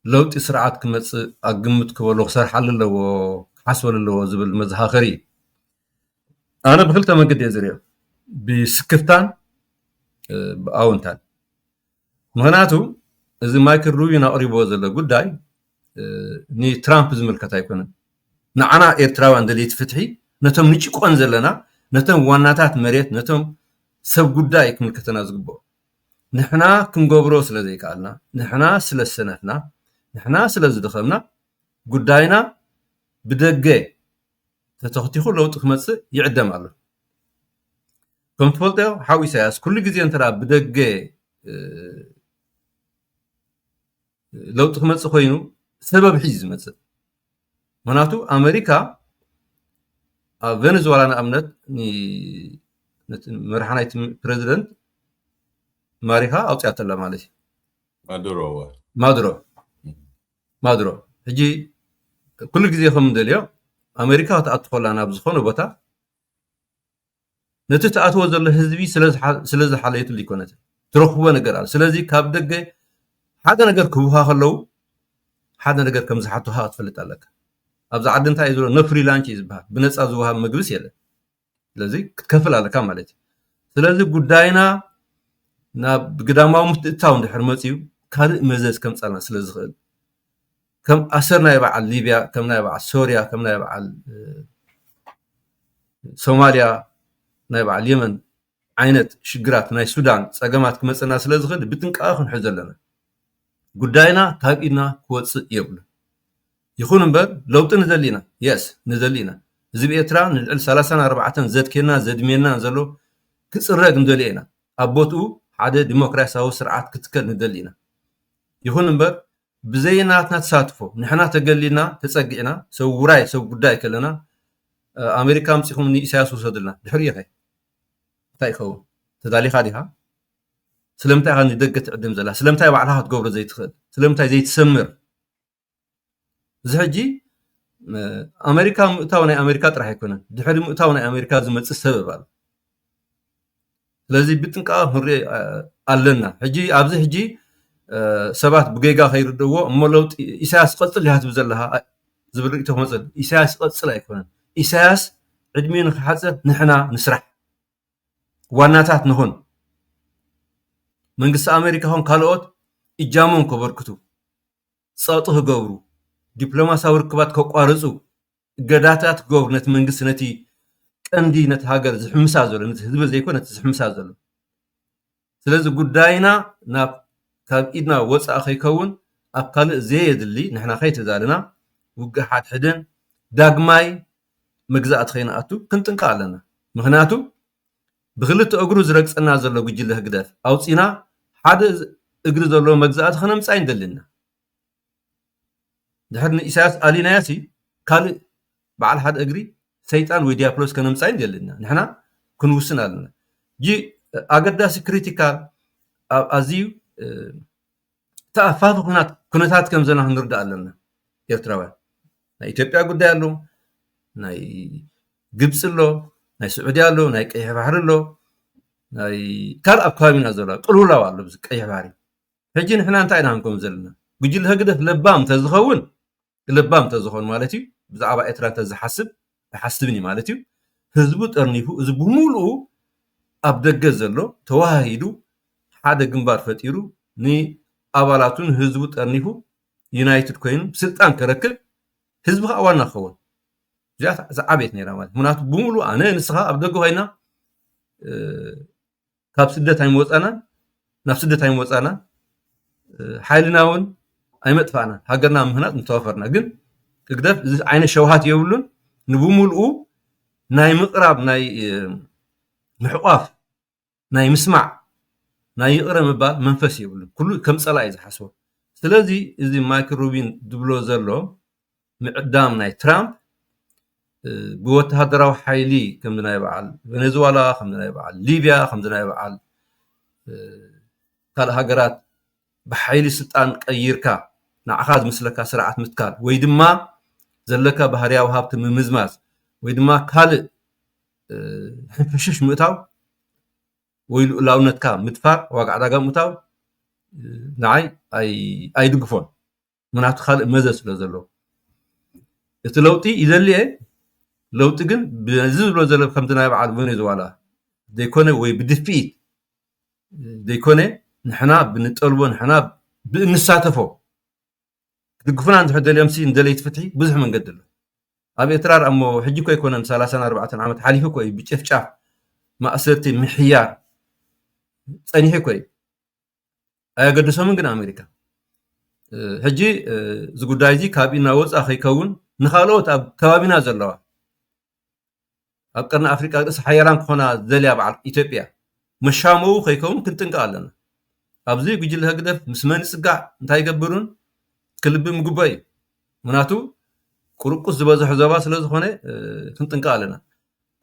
لوط سرعات كمص اقمت كبلو سرح للو حسول للو زبل مزهاخري انا بخلت منقد يزريو بسكفتان باونتان مهناتو اذا مايكل روبين اقريبو زله قداي ني ترامب زملكتا يكون نعنا إرتراوان دليت فتحي نتم نيچقون زلنا نتم واناتات مريت نتم سب قداي كملكتنا زغبو نحنا كنغبرو سلازي قالنا نحنا سلسنتنا نحنا سلازدخلنا قداينا بدقه تتختيخو لو تخمص يعدم الله كم تفضل حاوي سياس كل جزء انترا بدقه لو تخمص خوينو سبب حيز مثل مناتو امريكا فنزويلا امنت ني مرحنايت بريزيدنت ماريكا اوصيات الله مالتي مادرو هجي كل جزء خم دليو امريكا تاتخولانا بزخونو بوتا نتي تاتو زله حزبي سلاز حاليت ليكونت ترخبو نغير سلازي كاب دغه حاجه نغير كوها خلو حدا ነገር ከም ዝሓቱها ትፈልጥ ኣለካ ኣብዛ ዓዲ እንታይ እዩ ነፍሪላንች ይዝባሃል ብነፃ ዝወሃብ ምግብስ የለ ስለዚ ክትከፍል ኣለካ ማለት እዩ ስለዚ ጉዳይና ናብ ግዳማዊ ምትእታው እንድሕር መፅዩ ካልእ መዘዝ ከም ፃልና ስለ ዝኽእል ከም ኣሰር ናይ በዓል ሊብያ ከም ናይ በዓል ሶርያ ከም ናይ በዓል ሶማልያ ናይ በዓል የመን ዓይነት ሽግራት ናይ ሱዳን ፀገማት ክመፅና ስለ ዝኽእል ብጥንቃቐ ክንሕዝ ኣለና ጉዳይና ታቂና ክወፅእ የብሉ ይኹን እምበር ለውጥ ንዘሊና የስ ንዘሊና እዚ ብኤርትራ ንልዕል 34 ዘድኬና ዘድሜና ዘሎ ክፅረግ ንደሊና ኣቦትኡ ሓደ ዲሞክራሲያዊ ስርዓት ክትከል ንደሊና ይኹን እምበር ብዘይናትና ተሳትፎ ንሕና ተገሊና ተፀጊዕና ሰብ ውራይ ሰብ ጉዳይ ከለና ኣሜሪካ ምፅኹም ንኢሳያስ ወሰድልና ድሕሪየ ኸ እንታይ ይኸውን ተዳሊኻ ዲኻ سلمتاي غادي دقه تعدم زلا سلمتاي بعدها تقبر زي تخد سلمتاي زي تسمر زحجي امريكا مؤتاوني امريكا راح يكون دحري مؤتاوني امريكا زمص سبب قال لذي بتنقا هري علنا حجي ابز حجي سبات بغيغا خير دو ملوط اساس قصل يحسب زلها زبرقته مصل اساس قصل يكون اساس عدمين خحصه نحنا نسرح واناتات نهون منقص أمريكا هون كالوت إجامون كبركتو صوته قورو دبلوماسا وركبات كوارزو قداتات قور نت منقص نتي كندي نت هاجر زحمسا زلو نت هذب زيكو نت زحمسا زلو سلازو قداينا ناب كاب إدنا وصا أخي كون أقل زيد اللي نحنا خيت زالنا وقحات حدن داقماي مقزات خينا أتو كنت نقالنا مهناتو بغلت أقرو زرقس أنا زلو قجله قداف أوصينا حدا اقرو زلو مقزات خنا مسعين دلنا دحرنا إساس آلينا ياسي قال بعد حد أقري سيطان ويديابلوس كنا مسعين دلنا نحنا كن وصلنا لنا جي أقدا سكريتيكال أزيو تأفاض كنتات كم زنا هنرد لنا يفتراوان نا إثيوبيا قد يالو نا قبس له ናይ ስዑድያ ኣሎ ናይ ቀይሕ ባሕሪ ኣሎ ናይ ካልእ ኣብ ከባቢና ዘሎ ቅልውላው ኣሎ ብዚ ቀይሕ ባሕሪ ሕጂ ንሕና እንታይ ኢና ክንከውን ዘለና ጉጅለ ህግደፍ ለባም ተዝኸውን ለባም ተዝኾን ማለት እዩ ብዛዕባ ኤርትራ ተዝሓስብ ኣይሓስብን እዩ ማለት እዩ ህዝቡ ጠርኒፉ እዚ ብምሉኡ ኣብ ደገ ዘሎ ተዋሂዱ ሓደ ግንባር ፈጢሩ ንኣባላቱን ህዝቡ ጠርኒፉ ዩናይትድ ኮይኑ ስልጣን ከረክብ ህዝቢ ከዓ ዋና ክኸውን እዚኣ ዝዓበየት ነይራ ማለት ምክንያቱ ብምሉእ ኣነ ንስኻ ኣብ ደገ ኮይና ካብ ስደት ኣይምወፃናን ናብ ስደት ኣይምወፃናን ሓይልና እውን ኣይመጥፋእና ሃገርና ምህናፅ እንተዋፈርና ግን ክግደፍ እዚ ዓይነት ሸውሃት የብሉን ንብምልኡ ናይ ምቕራብ ናይ ምሕቋፍ ናይ ምስማዕ ናይ ይቕረ ምባል መንፈስ የብሉን ኩሉ ከም ፀላ እዩ ዝሓስቦ ስለዚ እዚ ማይክል ሩቢን ዝብሎ ዘሎ ምዕዳም ናይ ትራምፕ ብወተሃደራዊ ሓይሊ ከምዚ ናይ በዓል ቬኔዙዋላ ከምዚ ናይ በዓል ሊብያ ከምዚ ናይ በዓል ካልእ ሃገራት ብሓይሊ ስልጣን ቀይርካ ንዓኻ ዝምስለካ ስርዓት ምትካል ወይ ድማ ዘለካ ባህርያዊ ሃብቲ ምምዝማዝ ወይ ድማ ካልእ ሕንፍሽሽ ምእታው ወይ ልኡላውነትካ ምድፋር ዋጋ ዕዳጋ ምእታው ንዓይ ኣይድግፎን ምክንያቱ ካልእ መዘዝ ስለ ዘለዎ እቲ ለውጢ ይደልየ ለውጢ ግን በዚ ዝብሎ ዘሎ ከምቲ ናይ በዓል ቬኔዙዋላ ዘይኮነ ወይ ብድፍኢት ዘይኮነ ንሕና ብንጠልቦ ንሕና ብንሳተፎ ክድግፉና እንድሕር ደልዮምሲ እንደለይቲ ፍትሒ ብዙሕ መንገዲ ኣሎ ኣብ ኤርትራ እሞ ሕጂ ኮ ኣይኮነን 34 ዓመት ሓሊፉ ኮ እዩ ብጭፍጫፍ ማእሰርቲ ምሕያር ፀኒሑ ኮ እዩ ኣየገድሶምን ግን ኣሜሪካ ሕጂ እዚ ጉዳይ እዚ ካብ ኢና ወፃእ ከይከውን ንካልኦት ኣብ ከባቢና ዘለዋ ኣብ ቀርኒ ኣፍሪቃ ርእሲ ሓያላን ክኾና ዘልያ በዓል ኢትዮጵያ መሻመው ከይከውን ክንጥንቀቕ ኣለና ኣብዚ ጉጅለ ህግደፍ ምስ መን ይፅጋዕ እንታይ ይገብሩን ክልቢ ምግባ እዩ ምክንያቱ ቁርቁስ ዝበዝሖ ዞባ ስለ ዝኾነ ክንጥንቀቕ ኣለና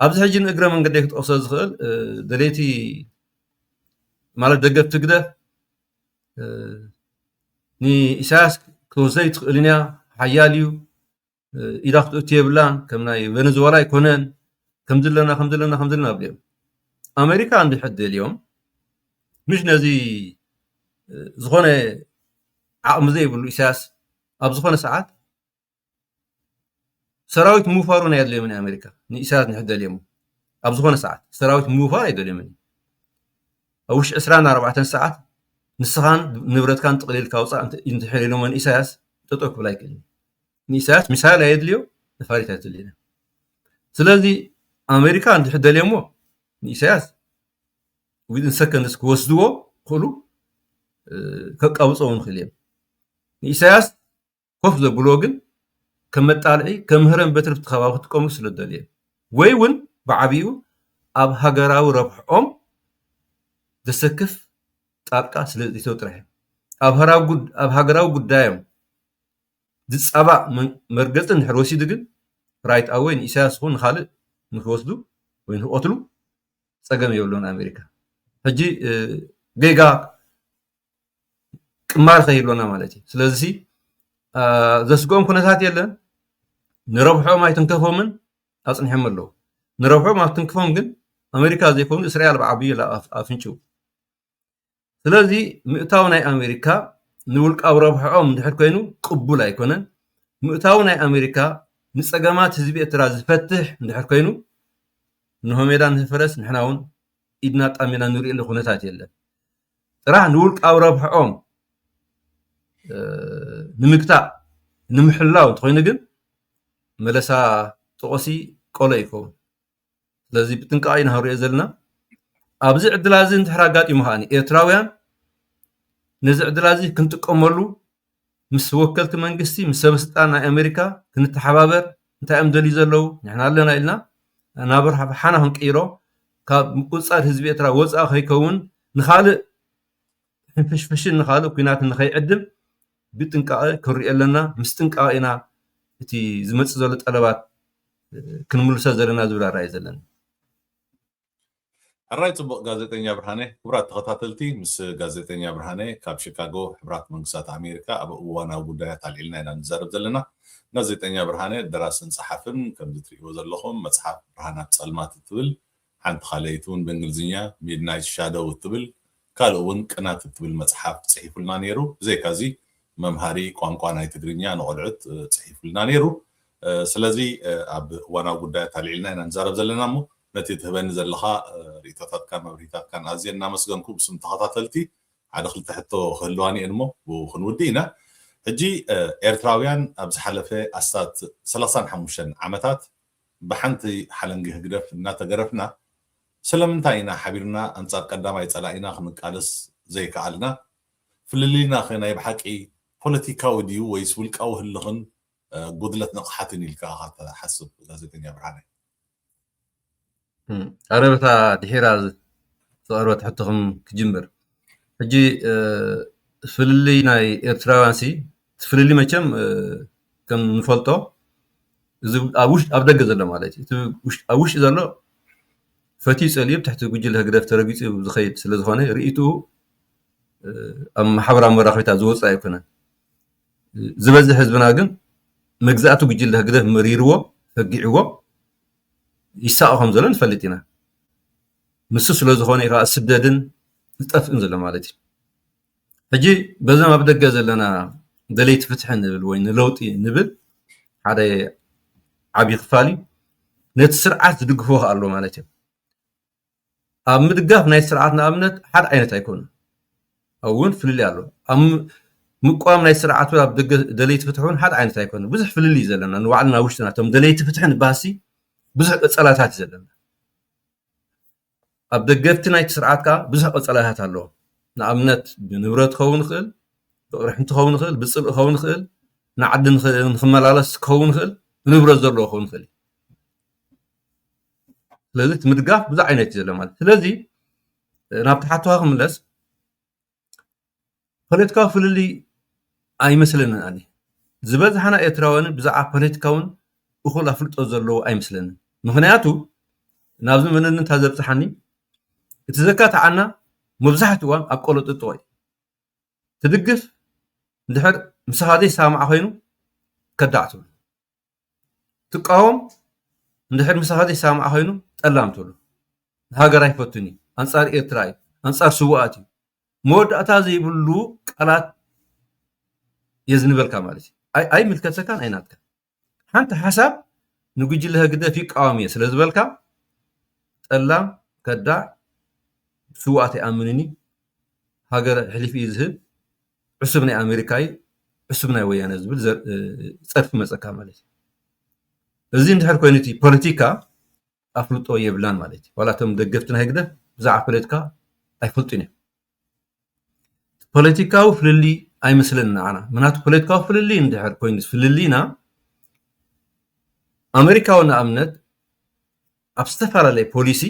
ኣብዚ ሕጂ ንእግረ መንገዲ ክትጠቕሶ ዝኽእል ደሌቲ ማለት ደገፍ ትግደፍ ንኢሳያስ ክወስደይ ትኽእል እያ ሓያል እዩ ኢዳ ክትእቱ የብላን ከም ናይ ቬኔዙዋላ ኣይኮነን ከምዚ ኣለና ኣብልዮም ኣሜሪካ እንድሕር ደልዮም ምሽ ነዚ ዝኾነ ዓቕሚ ዘይብሉ ኢሳያስ ኣብ ዝኾነ ሰዓት ሰራዊት ምውፋሩ ናይ ኣድልዮምን ኣሜሪካ ንኢሳያስ እንድሕር ደልዮም ኣብ ዝኾነ ሰዓት ሰራዊት ምውፋር ኣይደልዮምን ኣብ ውሽጢ 24 ሰዓት ንስኻን ንብረትካን ጥቕሊልካ ውፃእ እንድሕር ኢሎሞ ንኢሳያስ ጠጠው ክብል ኣይክእልን ንኢሳያስ ሚሳይል ኣየድልዮ ነፋሪት ኣይትድልዮና ስለዚ ኣሜሪካ እንድሕር ደልዮሞ ንኢሳያስ ዊድን ሰከንድስ ክወስድዎ ክእሉ ከቃውፆ እውን ክእል እዮም ንኢሳያስ ኮፍ ዘብልዎ ግን ከም መጣልዒ ከም ምህረን በትሪ ብትኸባቢ ክጥቀሙ ስለ ደልዮ ወይ እውን ብዓብኡ ኣብ ሃገራዊ ረብሕኦም ዘሰክፍ ጣልቃ ስለ ዝእተው ጥራሕ ኣብ ሃገራዊ ጉዳዮም ዝፀባእ መርገፂ እንድሕር ወሲዱ ግን ራይት ኣወይ ንኢሳያስ ይኹን ንካልእ ንክወስዱ ወይ ንክቆትሉ ፀገም የብሎን ኣሜሪካ ሕጂ ጌጋ ቅማር ከይህልወና ማለት እዩ ስለዚ ዘስግኦም ኩነታት የለን ንረብሖም ኣይትንከፎምን ኣፅኒሖም ኣለዉ ንረብሖም ኣብ ትንክፎም ግን ኣሜሪካ ዘይኮኑ እስራኤል ብዓብዩ ኣፍንጭው ስለዚ ምእታው ናይ ኣሜሪካ ንውልቃዊ ረብሖም እንድሕር ኮይኑ ቅቡል ኣይኮነን ምእታው ናይ ኣሜሪካ ንፀገማት ህዝቢ ኤርትራ ዝፈትሕ እንድሕር ኮይኑ ንሆሜዳ ንህፈረስ ንሕና እውን ኢድና ጣሚና ንሪእሉ ኩነታት የለን ጥራሕ ንውልቃዊ ረብሖም ንምግታእ ንምሕላው እንተኮይኑ ግን መለሳ ጥቆሲ ቆሎ ይከውን ስለዚ ብጥንቃቂ ኢና ክንሪኦ ዘለና ኣብዚ ዕድላ እዚ እንድሕር ኣጋጢሙ ከዓኒ ኤርትራውያን ነዚ ዕድላ እዚ ክንጥቀመሉ ምስ ወከልቲ መንግስቲ ምስ ሰበስልጣን ናይ ኣሜሪካ ክንተሓባበር እንታይ እዮም ደልዩ ዘለው ንሕና ኣለና ኢልና ናብ ሓና ክንቅይሮ ካብ ምቁፃር ህዝቢ ኤርትራ ወፃኢ ከይከውን ንካልእ ሕንፍሽፍሽን ንካልእ ኩናት ንከይዕድም ብጥንቃቐ ክንሪኦ ኣለና ምስ ጥንቃቐ ኢና እቲ ዝመፅእ ዘሎ ጠለባት ክንምልሶ ዘለና ዝብል ኣረኣዩ ዘለና ሕራይ ፅቡቅ ጋዜጠኛ ብርሃነ ክቡራት ተኸታተልቲ ምስ ጋዜጠኛ ብርሃነ ካብ ሺካጎ ሕብራት መንግስታት ኣሜሪካ ኣብ እዋናዊ ጉዳያት ኣልዒልና ኢና ንዛረብ ዘለና ጋዜጠኛ ብርሃነ ደራስን ጸሓፍን ከም ትሪእዎ ዘለኹም መጽሓፍ ብርሃናት ጸልማት እትብል ሓንቲ ካልአይቲ እውን ብእንግሊዝኛ ሚድናይት ሻዶው እትብል ካልእ እውን ቅናት እትብል መጽሓፍ ጽሒፉልና ነይሩ ብዘይካዚ መምሃሪ ቋንቋ ናይ ትግርኛ ንቆልዑት ጽሒፉልና ነይሩ ስለዚ ኣብ ዋናው ጉዳያት ኣልዒልና ኢና ንዛረብ ዘለና እሞ ነቲ ትህበኒ ዘለኻ ርእቶታትካን መብርሂታትካን ኣዝየ እናመስገንኩ ብስም ተኸታተልቲ ሓደ ክልተ ሕቶ ክህልዋኒ እየን እሞ ክንውዲ ኢና ሕጂ ኤርትራውያን ኣብ ዝሓለፈ ኣስታት 35 ዓመታት ብሓንቲ ሓለንጊ ህግደፍ እናተገረፍና ስለምንታይ ኢና ሓቢርና ኣንጻር ቀዳማይ ጸላኢና ክንቃለስ ዘይከኣልና ፍልሊና ኸ ናይ ብሓቂ ፖለቲካዊ ድዩ ወይስ ውልቃዊ ህልኽን ጉድለት ንቕሓትን ኢልካ ሓስብ ጋዜጠኛ ብርሃነ ኣረበታ ድሒራ ዝቐርበት ሕቶኹም ክጅምር ሕጂ ፍልሊ ናይ ኤርትራውያን ሲ ፍልሊ መቸም ከም ንፈልጦ እዚ ኣብ ደገ ዘሎ ማለት እዩ ኣብ ውሽጢ ዘሎ ፈቲዩ ጸሊብ ትሕቲ ጉጅለ ህግደፍ ተረጊጹ ዝኸይድ ስለ ዝኾነ ርእይቱ ኣብ ማሕበራዊ መራኸቢታት ዝወፅእ ኣይኮነን ዝበዝሕ ህዝብና ግን መግዛእቱ ጉጅለ ህግደፍ መሪርዎ ፈጊዕዎ ይሳቀ ከም ዘሎ ንፈልጥ ኢና ምስ ስለ ዝኾነ ኢኻ ስደድን ዝጠፍእን ዘሎ ማለት እዩ ሕጂ በዞም ኣብ ደገ ዘለና ደለይቲ ፍትሒ ንብል ወይ ንለውጢ ንብል ሓደ ዓብዪ ክፋል ነቲ ስርዓት ዝድግፎ ኣሎ ማለት እዩ ኣብ ምድጋፍ ናይ ስርዓት ንኣብነት ሓደ ዓይነት ኣይኮኑን እውን ፍልሊ ኣሎ ኣብ ምቋም ናይ ስርዓቱ ኣብ ደገ ደለይቲ ፍትሑን ሓደ ዓይነት ኣይኮኑን ብዙሕ ፍልሊ ዘለና ንባዕልና ውሽጥና እቶም ደለይቲ ፍትሒ ንባሲ ብዙሕ ቀጸላታት ዘለና ኣብ ደገፍቲ ናይቲ ስርዓት ከዓ ብዙሕ ቀጸላታት ኣለዎ ንኣብነት ብንብረት ክኸውን ይኽእል ብቕርሕንቲ ክኸውን ይኽእል ብፅልኢ ክኸውን ይኽእል ንዓዲ ንኽመላለስ ክኸውን ይኽእል ንብረት ዘለዎ ክኸውን ይኽእል ስለዚ እቲ ምድጋፍ ብዙሕ ዓይነት እዩ ዘሎ ማለት ስለዚ ናብቲ ሓተኻ ክምለስ ፖለቲካዊ ፍልሊ ኣይመስለንን ኣነ ዝበዝሓና ኤርትራውያን ብዛዕባ ፖለቲካውን እኹል ኣፍልጦ ዘለዎ ኣይመስለንን ምክንያቱ ናብዚ መንነት እንታ ዘብፅሓኒ እቲ ዘካትዓና መብዛሕትኡ እዋን ኣብ ቆለጥጦ እዩ ትድግፍ እንድሕር ምስኻ ዘይሰማዕ ኮይኑ ከዳዕ ትብሉ ትቃወም እንድሕር ምስኻ ዘይሰማዕ ኮይኑ ጠላም ትብሉ ንሃገር ኣይፈቱን እዩ ኣንጻር ኤርትራ እዩ ኣንጻር ስዋኣት እዩ መወዳእታ ዘይብሉ ቃላት የዝንበልካ ማለት እዩ ኣይምልከተካን ኣይናትካን ሓንቲ ሓሳብ ንጉጅለ ህግደፍ ይቃወም እየ ስለ ዝበልካ ጠላም ከዳዕ ስዋኣት ኣይኣምንኒ ሃገር ሕሊፍ እዩ ዝህብ ዕሱብ ናይ ኣሜሪካ እዩ ዕሱብ ናይ ወያነ ዝብል ፀርፊ መፀካ ማለት እዩ እዚ እንድሕር ኮይኑ እቲ ፖለቲካ ኣፍልጦ የብላን ማለት እዩ ዋላ እቶም ደገፍቲ ናይ ህግደፍ ብዛዕባ ፖለቲካ ኣይፈልጡን እዮም ፖለቲካዊ ፍልሊ ኣይመስለኒ ንዓና ምክንያቱ ፖለቲካዊ ፍልሊ እንድሕር ኮይኑ ፍልሊና ኣሜሪካዊ ንኣብነት ኣብ ዝተፈላለየ ፖሊሲ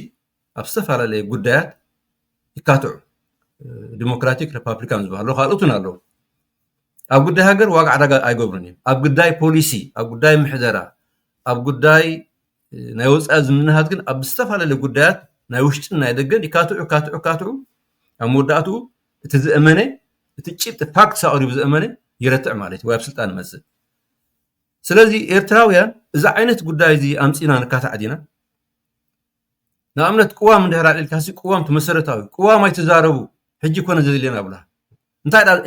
ኣብ ዝተፈላለየ ጉዳያት ይካትዑ ዲሞክራቲክ ሪፐብሊካን ዝበሃሉ ካልኦትን ኣለዉ ኣብ ጉዳይ ሃገር ዋጋ ዕዳጋ ኣይገብሩን እዮም ኣብ ጉዳይ ፖሊሲ ኣብ ጉዳይ ምሕደራ ኣብ ጉዳይ ናይ ወፃኢ ዝምንሃት ግን ኣብ ዝተፈላለየ ጉዳያት ናይ ውሽጥን ናይ ደገን ይካትዑ ኣብ መወዳእትኡ እቲ ዝእመነ እቲ ጭብጢ ፋክት ኣቕሪቡ ዝእመነ ይረትዕ ማለት እዩ ወይ ኣብ ስልጣን ይመፅእ ስለዚ ኤርትራውያን እዚ ዓይነት ጉዳይ እዚ ኣምፂና ንካታዕ ዲና ንኣብነት ቅዋም እንድሕር ኣልዒልካሲ ቅዋም መሰረታዊ ቅዋም ኣይትዛረቡ ሕጂ ኮነ ዘድልየና ብላ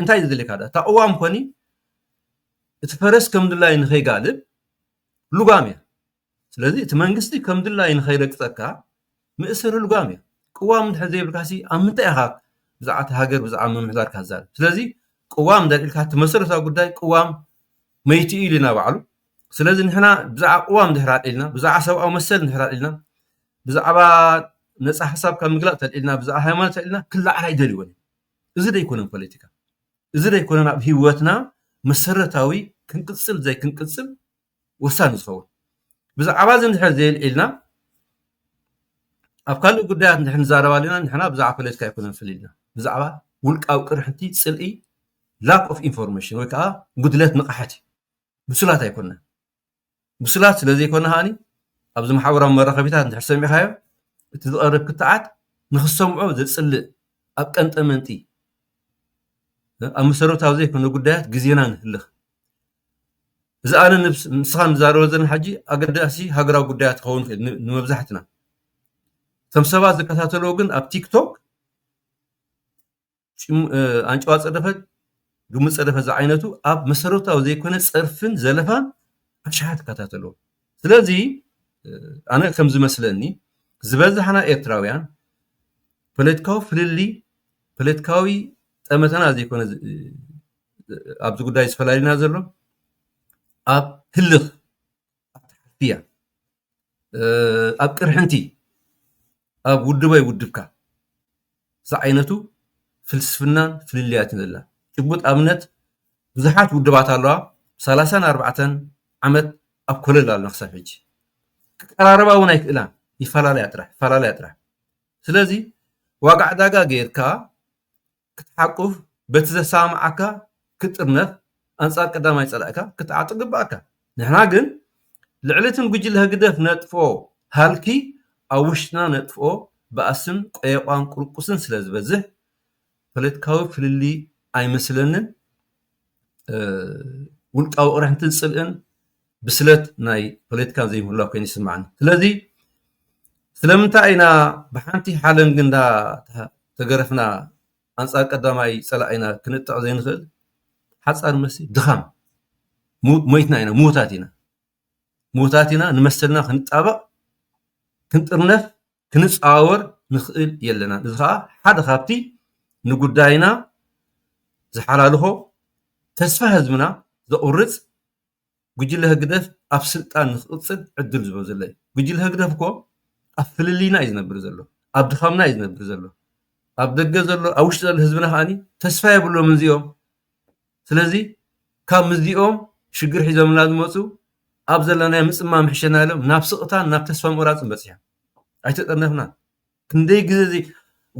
እንታይ ዘድልየካ ዳ እታ ቅዋም ኮኒ እቲ ፈረስ ከም ድላይ ንኸይጋልብ ልጓም እያ ስለዚ እቲ መንግስቲ ከም ድላይ ንኸይረግፀካ ምእሰር ልጓም እያ ቅዋም እንድሕር ዘይብልካሲ ኣብ ምንታይ ኢኻ ብዛዕባ ሃገር ብዛዕባ ምምሕዳር ካዛርብ ስለዚ ቅዋም እንዳልዒልካ እቲ መሰረታዊ ጉዳይ ቅዋም መይቲ ኢሉ ኢና ባዕሉ ስለዚ ንሕና ብዛዕባ ቅዋም እንድሕር ኣልዒልና ብዛዕባ ሰብኣዊ መሰል እንድሕር ኣልዒልና ብዛዕባ ነፃ ሓሳብ ካብ ምግላፅ ተልዒልና ብዛዕባ ሃይማኖት ተልዒልና ክላዕል ኣይደልይዎን እዚ ደይኮነን ፖለቲካ እዚ ደይኮነን ኣብ ሂወትና መሰረታዊ ክንቅፅል ዘይክንቅፅል ወሳኒ ዝኸውን ብዛዕባ እዚ እንድሕር ዘየልዒልና ኣብ ካልእ ጉዳያት እንድሕር ንዛረባ ኣለና ንሕና ብዛዕባ ፖለቲካ ኣይኮነን ፍልልና ብዛዕባ ውልቃዊ ቅርሕንቲ ፅልኢ ላክ ኦፍ ኢንፎርሜሽን ወይ ከዓ ጉድለት ንቕሓት ብሱላት ኣይኮነን ብሱላት ስለዘይኮነ ሃኒ ኣብዚ ማሕበራዊ መራኸቢታት እንድሕር ሰሚዕካዮ እቲ ዝቐርብ ክትዓት ንክሰምዖ ዘፅልእ ኣብ ቀንጠመንጢ ኣብ መሰረታዊ ዘይኮነ ጉዳያት ግዜና ንህልኽ إذا أنا نسخان زاروزن حجي أقداسي هجرا قدات خون نمبزحتنا ثم سبات ذكرتاتلوجن أب تيك توك أنجواز أدفت دومس أدفت زعينته أب مسروتا وزي كنا صرفن زلفان أشهد كتاتلو سلازي أنا كم زمسلني زبزحنا إيرتراويان بوليتكاو فللي بوليتكاوي أمتنا زي كنا أب زقدايس فلالينا زلو أب هلخ فيها أب كرحنتي أب ودباي ودبكا زعينته فلسفنان فللياتنا الله تبوت أمنت بزحات ودبات الله 34 عمد أب كل الله نخسف حج قراربا ونايك إلان يفلا لا يطرح سلازي واقع داقا غيركا كتحقف بتزسامعك كترنف أنصار قدامي يصلعك كتعاطق باكا نحنا قن لعلتن قجي لها قدف نطفو هالكي أوشنا نطفو بأسن قيقوان قرقسن سلاز بزه فلتكاو فللي أي مسلنن ولقاو رح تنسلن بسلت ناي فلتكان زي مهلا كوين يسمعن سلازي سلمتا اينا بحانتي حالن قندا تقرفنا أنصار قدامي يصلعينا كنتع زي نخل حصار مسي دخام مويتنا اينا موتاتنا نمسلنا خنطابق كنطرنف كنصاور نخيل يلنا ذخا حدا خابتي نغداينا زحلالخو تسفه حزمنا زقرص ጉጅለ ህግደፍ ኣብ ስልጣን ንኽቕፅል ዕድል ዝህቦ ዘሎ እዩ ጉጅለ ህግደፍ እኮ ኣብ ፍልሊና እዩ ዝነብር ዘሎ ኣብ ድኻምና እዩ ዝነብር ዘሎ ኣብ ደገ ዘሎ ኣብ ውሽጢ ዘሎ ህዝብና ከዓኒ ተስፋ የብሎም እዚኦም ስለዚ ካብ ምዚኦም ሽግር ሒዞምና ዝመፁ ኣብ ዘለናይ ምፅማ ምሕሸና ኢሎም ናብ ስቕታን ናብ ተስፋ ምቑራፅን በፂሖም ኣይተጠርነፍና ክንደይ ግዜ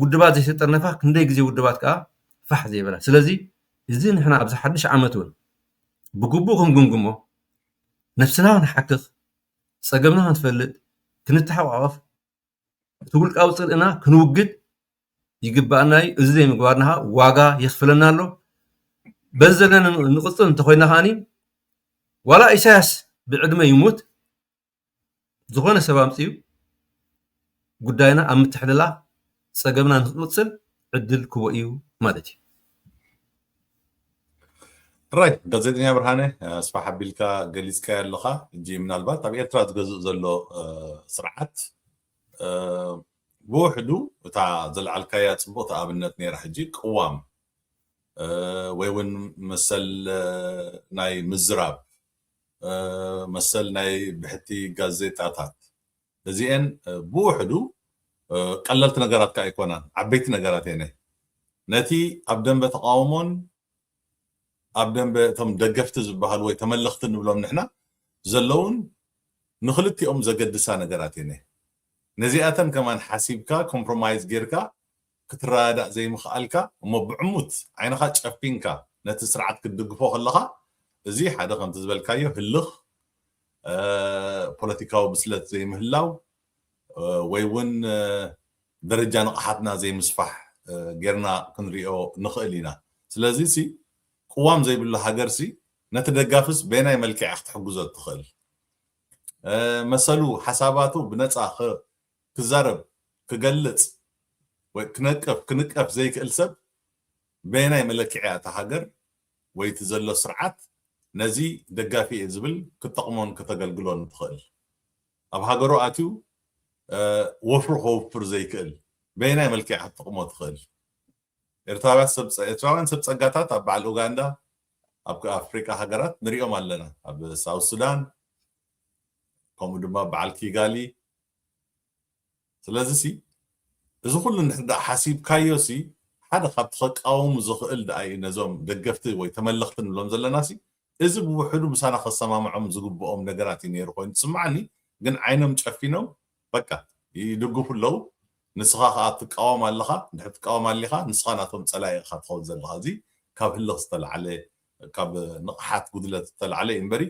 ውድባት ዘይተጠርነፋ ክንደይ ግዜ ውድባት ከዓ ፋሕ ዘይበላ ስለዚ እዚ ንሕና ኣብዚ ሓድሽ ዓመት እውን ብግቡእ ክንግምግሞ نفسنا نحقق صقمنا نتفلت كنتحقق تقول صلنا كنوجد يجبأنا زي مقارنها واقع يخفلنا له بزلنا نقص انتخوينا هاني ولا اساس بعد ما يموت زغونه سبب سيو قداينا ام تحللا صقمنا نقصل عدل كوئيو مالتي رايت ጋዜጠኛ ብርሃነ ስፋሕ ኣቢልካ ገሊፅካ ያለኻ እንጂ ምናልባት ኣብ ኤርትራ ዝገዝእ ዘሎ ስርዓት ብውሕዱ እታ ዘለዓልካያ ፅቡቕቲ ኣብነት ነይራ ሕጂ ቅዋም ወይ እውን መሰል ናይ ምዝራብ መሰል ናይ ብሕቲ ጋዜጣታት እዚአን ብውሕዱ ቀለልቲ ነገራት ከዓ ኣይኮናን ዓበይቲ ነገራት እየን ነቲ ኣብ ደንበ ተቃውሞን ኣብ ደንበ እቶም ደገፍቲ ዝበሃሉ ወይ ተመለኽቲ ንብሎም ንሕና ዘለውን ንኽልቲኦም ዘገድሳ ነገራት እየን ነዚኣተን ከማን ሓሲብካ ኮምፕሮማይዝ ጌርካ ክትረዳእ ዘይምኽኣልካ እሞ ብዕሙት ዓይንኻ ጨፊንካ ነቲ ስርዓት ክትድግፎ ከለኻ እዚ ሓደ ከምቲ ዝበልካዮ ህልኽ ፖለቲካዊ ብስለት ዘይምህላው ወይ እውን ደረጃ ንቕሓትና ዘይምስፋሕ ጌርና ክንሪኦ ንኽእል ኢና ስለዚ ሲ قوام زي بالله هاجرسي نتدقافس بيناي ملكي اختحجوزة تخل مسألو حساباتو بنتصاخ كزرب كجلت وكنكف زي كالسب بيناي ملكي تهاجر ويتزلو سرعات نزي دقافي ازبل كتقمون كتقلقلون تخل اب هاجرو اتيو وفرخو فر زي كال بيناي ملكي تقمون تخل ኤርትራውያን ሰብ ፀጋታት ኣብ በዓል ኡጋንዳ ኣብ ኣፍሪካ ሃገራት ንሪኦም ኣለና ኣብ ሳውት ሱዳን ከምኡ ድማ በዓል ኪጋሊ ስለዚ ሲ እዚ ኩሉ ንሕዳእ ሓሲብካዮ ሲ ሓደ ካብቲ ከቃወሙ ዝኽእል ደኣይ ነዞም ደገፍቲ ወይ ተመለኽቲ ንብሎም ዘለና ሲ እዚ ብውሕዱ ምሳና ከሰማምዖም ዝግብኦም ነገራት እዩ ነይሩ ኮይኑ ትስማዓኒ ግን ዓይኖም ጨፊኖም በቃ ይድግፉ ኣለው ንስኻ ከዓ ትቃወም ኣለኻ እንድሕር ትቃወም ኣሊኻ ንስኻ ናቶም ፀላኢ ኢኻ ትኸውን ዘለኻ እዚ ካብ ህልኽ ዝተለዓለ ካብ ንቕሓት ጉድለት ዝተለዓለ እምበሪ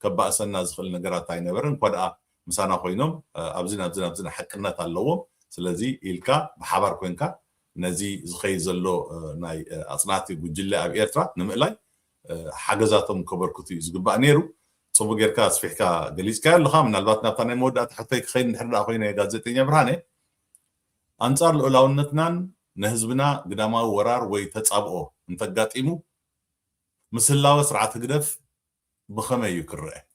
ከባእሰና ዝኽእል ነገራት ኣይነበረን እኳ ደኣ ምሳና ኮይኖም ኣብዚ ናብዚ ሓቅነት ኣለዎም ስለዚ ኢልካ ብሓባር ኮንካ ነዚ ዝኸይድ ዘሎ ናይ ኣፅናዕቲ ጉጅለ ኣብ ኤርትራ ንምእላይ ሓገዛቶም ከበርክቱ እዩ ዝግባእ ነይሩ صبو غيركا سفيحكا جليسكا لخا من البات نابتاني مودا تحتي خين نحردا خوينا غازيتينيا برهاني انصار لولاونتنان نهزبنا قداما ورار وي تتصابقو انتقاطيمو مسلاو سرعه تقدف بخمه يكرئ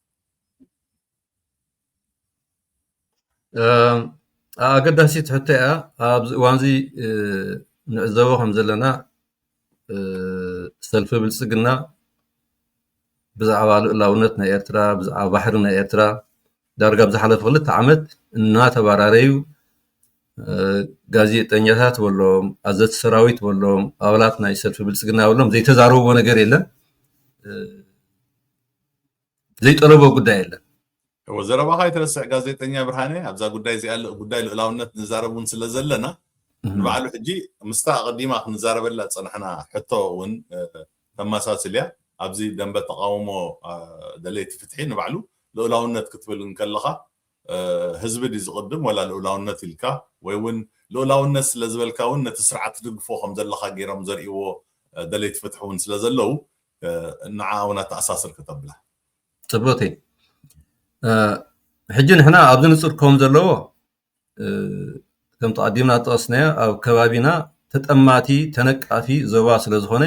ኣገዳሲ ትሕተ እያ ኣብዚ እዋን እዚ ንዕዘቦ ከም ዘለና ሰልፊ ብልፅግና ብዛዕባ ልእላውነት ናይ ኤርትራ ብዛዕባ ባሕሪ ናይ ኤርትራ ዳርጋ ብዝሓለፈ 2 ዓመት እናተባራረዩ ጋዜጠኛታት ወሎም ኣዘቲ ሰራዊት ወሎም ኣባላት ናይ ሰልፊ ብልፅግና ወሎም ዘይተዛረብዎ ነገር የለን ዘይጠለቦ ጉዳይ የለን وزربا هاي ترسع غازيتنيا برهاني ابزا غداي زي غداي الاولነት نزاربون ስለዘለና بعلو حجي مستا قديما نزاربلا صنحنا حتى ون تماساسليا ابزي دنب تقاومو دليت فتحين بعلو الاولነት كتبل نكلخا حزب دي زقدم ولا الاولነት الكا ويون الاولነት ስለዝበልካውን ነትስርዓት ድግፎ ከም ዘለኻ ገይሮም ዘርእይዎ دليت فتحون ስለዘለው ንዓውና ተኣሳስር ከተብላ ጽብሮቴ حجي نحنا ኣብዚ ንጹር ከም ዘለዎ ከም ተቀዲምና ጠቅስናዮ ኣብ ከባቢና ተጠማቲ ተነቃፊ ዞባ ስለ ዝኾነ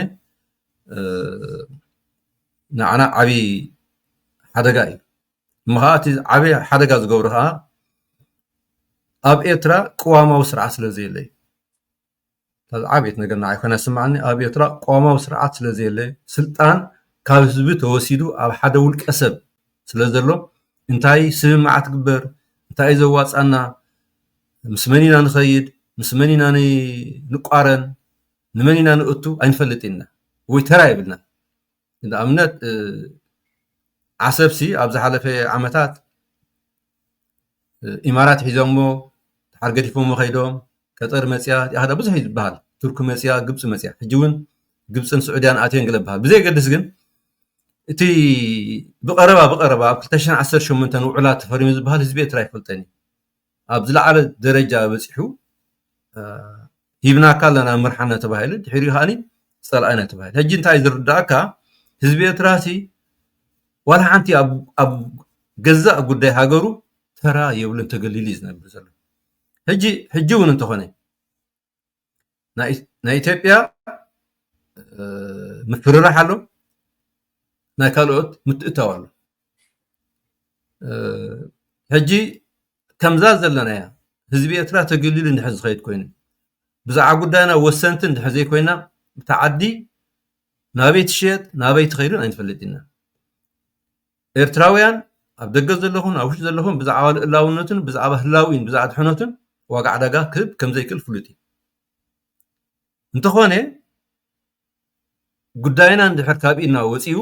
ንዓና ዓቢ ሓደጋ እዩ ምኻቲ ዓቢ ሓደጋ ዝገብሩ ከዓ ኣብ ኤርትራ ቅዋማዊ ስርዓት ስለ ዘየለይ ዓብየት ነገር ንዓይኮነ ስምዓኒ ኣብ ኤርትራ ቅዋማዊ ስርዓት ስለ ዘየለይ ስልጣን ካብ ህዝቢ ተወሲዱ ኣብ ሓደ ውልቀ ሰብ ስለ ዘሎ እንታይ ስምዓት ግበር እንታይ ዘዋፃና ምስ መኒና ንኸይድ ምስ መኒና ንቋረን ንመኒና ንእቱ ኣይንፈልጥና ወይ ተራ ይብልና ንኣብነት ዓሰብሲ ኣብ ዝሓለፈ ዓመታት ኢማራት ሒዞሞ ተሓርገዲፎም ኸይዶም ቀጠር መፅያ ያህዳ ብዙሕ ይበሃል ቱርክ መፅያ ግብፂ መፅያ ሕጂ እውን ግብፅን ስዑድያን ኣትየን ገለ በሃል ብዘይ ገድስ ግን እቲ بقربا ኣብ 2018 ውዕላት ተፈሪሙ ዝበሃል ህዝቢ ኤርትራ ይፈልጠኒ ኣብ ዝለዓለ ደረጃ በፂሑ ሂብና ካለና ምርሓና ተባሂሉ ድሕሪኡ ሃኒ ፀላኣና ተባሂሉ ሕጂ እንታይ ዝርዳእካ ህዝቢ ኤርትራሲ ዋላ ሓንቲ ኣብ ገዛእ ጉዳይ ሃገሩ ተራ የብሉን ተገሊሉ ዝነብር ዘሎ ሕጂ እውን እንተኾነ ናይ ኢትዮጵያ ምፍርራሕ ኣሎ ናይ ካልኦት ምትእታው ኣሎ ሕጂ ከምዛ ዘለና እያ ህዝቢ ኤርትራ ተገሊሉ እንድሕር ዝኸይድ ኮይኑ ብዛዕባ ጉዳይና ወሰንቲ እንድሕር ዘይኮይና ተዓዲ ናበይ ትሸየጥ ናበይ ትኸይዱን ኣይንፈልጥና ኤርትራውያን ኣብ ደገ ዘለኹን ኣብ ውሽጢ ዘለኹን ብዛዕባ ልእላውነትን ብዛዕባ ህላዊን ብዛዕባ ድሕነትን ዋጋ ዕዳጋ ክህብ ከምዘይክእል ፍሉጥ እዩ እንተኾነ ጉዳይና እንድሕር ካብ ኢድና ወፂኡ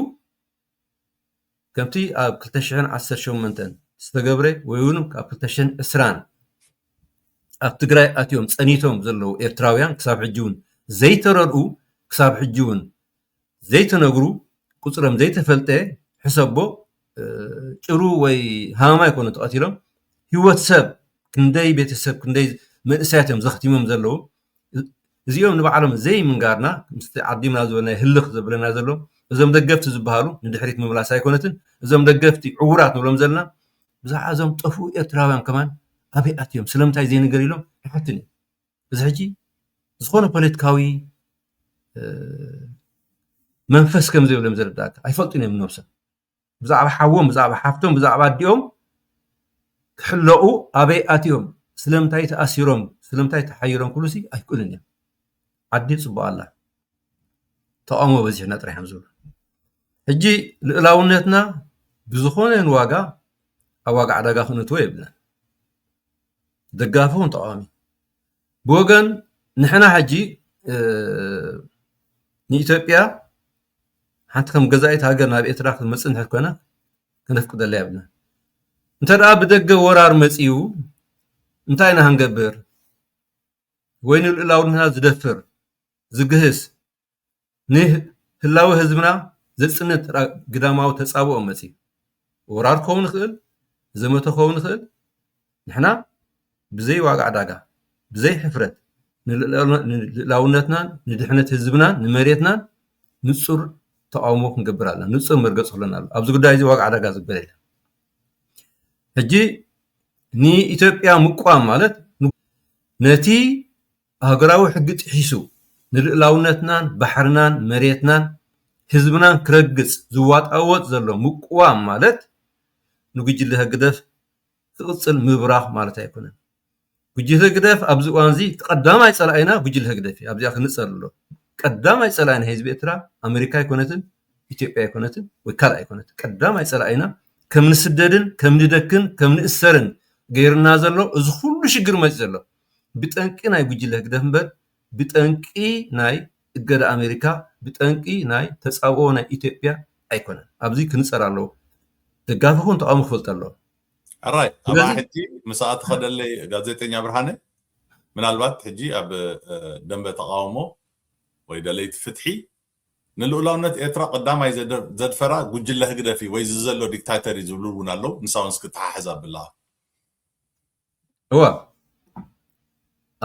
ከምቲ ኣብ 2018 ዝተገብረ ወይ እውን ኣብ 2020 ኣብ ትግራይ ኣትዮም ፀኒቶም ዘለዉ ኤርትራውያን ክሳብ ሕጂ እውን ዘይተረድኡ ክሳብ ሕጂ እውን ዘይተነግሩ ቁፅሮም ዘይተፈልጠ ሕሰቦ ጭሩ ወይ ሃማ ይኮኑ ተቐቲሎም ህይወት ሰብ ክንደይ ቤተሰብ ክንደይ መንእሰያት ዘኽቲሞም ዘለዉ እዚኦም ንባዕሎም ዘይምንጋርና ምስቲ ዓዲምና ዝበልና ህልኽ ዘብለና ዘሎ እዞም ደገፍቲ ዝበሃሉ ንድሕሪት ምምላስ ኣይኮነትን እዞም ደገፍቲ ዕውራት ንብሎም ዘለና ብዛዕባ እዞም ጠፉ ኤርትራውያን ከማን ኣበይ ኣትዮም ስለምንታይ ዘይነገር ኢሎም ይሓትን እዩ እዚ ሕጂ ዝኾነ ፖለቲካዊ መንፈስ ከም ዘይብሎም ዘርዳእካ ኣይፈልጡን እዮም ነብሶም ብዛዕባ ሓዎም ብዛዕባ ሓፍቶም ብዛዕባ ኣዲኦም ክሕለቑ ኣበይ ኣትዮም ስለምንታይ ተኣሲሮም ስለምንታይ ተሓይሮም ኩሉሲ ኣይክእሉን እዮም ዓዲ ፅቡቅ ኣላ ተቃውሞ በዚሕና ጥራሕም ዝብሉ ሕጂ ልእላውነትና ብዝኾነን ዋጋ ኣብ ዋጋ ዕዳጋ ክንእትዎ የብልና ደጋፊ ኹን ተቃዋሚ ብወገን ንሕና ሕጂ ንኢትዮጵያ ሓንቲ ከም ገዛኢት ሃገር ናብ ኤርትራ ክትመፅእ እንድሕር ኮይና ከነፍቅደላ የብልና እንተደኣ ብደገ ወራር መፂኡ እንታይ ኢና ክንገብር ወይ ንልእላውነትና ዝደፍር ዝግህስ ንህላዊ ህዝብና ዘፅንት ግዳማዊ ተፃብኦ መፂኡ ወራር ክኸውን ይኽእል ዘመተ ክኸውን ይኽእል ንሕና ብዘይ ዋጋ ዕዳጋ ብዘይ ሕፍረት ንልእላውነትናን ንድሕነት ህዝብናን ንመሬትናን ንፁር ተቃውሞ ክንገብር ኣለና ንጹር መርገጽ ክለና ኣሎ ኣብዚ ጉዳይ እዚ ዋጋ ዓደጋ ዝግበር የለን ሕጂ ንኢትዮጵያ ምቋም ማለት ነቲ ሃገራዊ ሕጊ ጥሒሱ ንልእላውነትናን ባሕርናን መሬትናን ህዝብናን ክረግጽ ዝዋጣወጥ ዘሎ ምቁዋም ማለት ንጉጅለ ህግደፍ ክቕጽል ምብራኽ ማለት ኣይኮነን ጉጅለ ህግደፍ ኣብዚ እዋን እዚ ቀዳማይ ጸላኢና ጉጅለ ህግደፍ እዩ ኣብዚኣ ክንጸል ኣሎ ቀዳማይ ጸላኢና ህዝቢ ኤርትራ ኣሜሪካ ኣይኮነትን ኢትዮጵያ ኣይኮነትን ወይ ካልእ ኣይኮነትን ቀዳማይ ጸላኢና ከም ንስደድን ከም ንደክን ከም ንእሰርን ገይርና ዘሎ እዚ ኩሉ ሽግር መጽ ዘሎ ብጠንቂ ናይ ጉጅለ ህግደፍ እምበር ብጠንቂ ናይ እገዳ ኣሜሪካ ብጠንቂ ናይ ተጻብኦ ናይ ኢትዮጵያ ኣይኮነን ኣብዚ ክንጸር ኣለዎ ደጋፊኹን ተቃውሞ ክፈልጥ ኣለዎ ኣራይ ኣብ ሕጂ ምስኣት ኸደለይ ጋዜጠኛ ብርሃነ ምናልባት ሕጂ ኣብ ደንበ ተቃውሞ ወይ ደለይቲ ፍትሒ ንልኡላውነት ኤርትራ ቀዳማይ ዘድፈራ ጉጅለ ህግደፊ ወይ ዝዘሎ ዲክታተር ዝብሉ እውን ኣለዉ ንሳውን እስክተሓሕዝ ኣብላ እዋ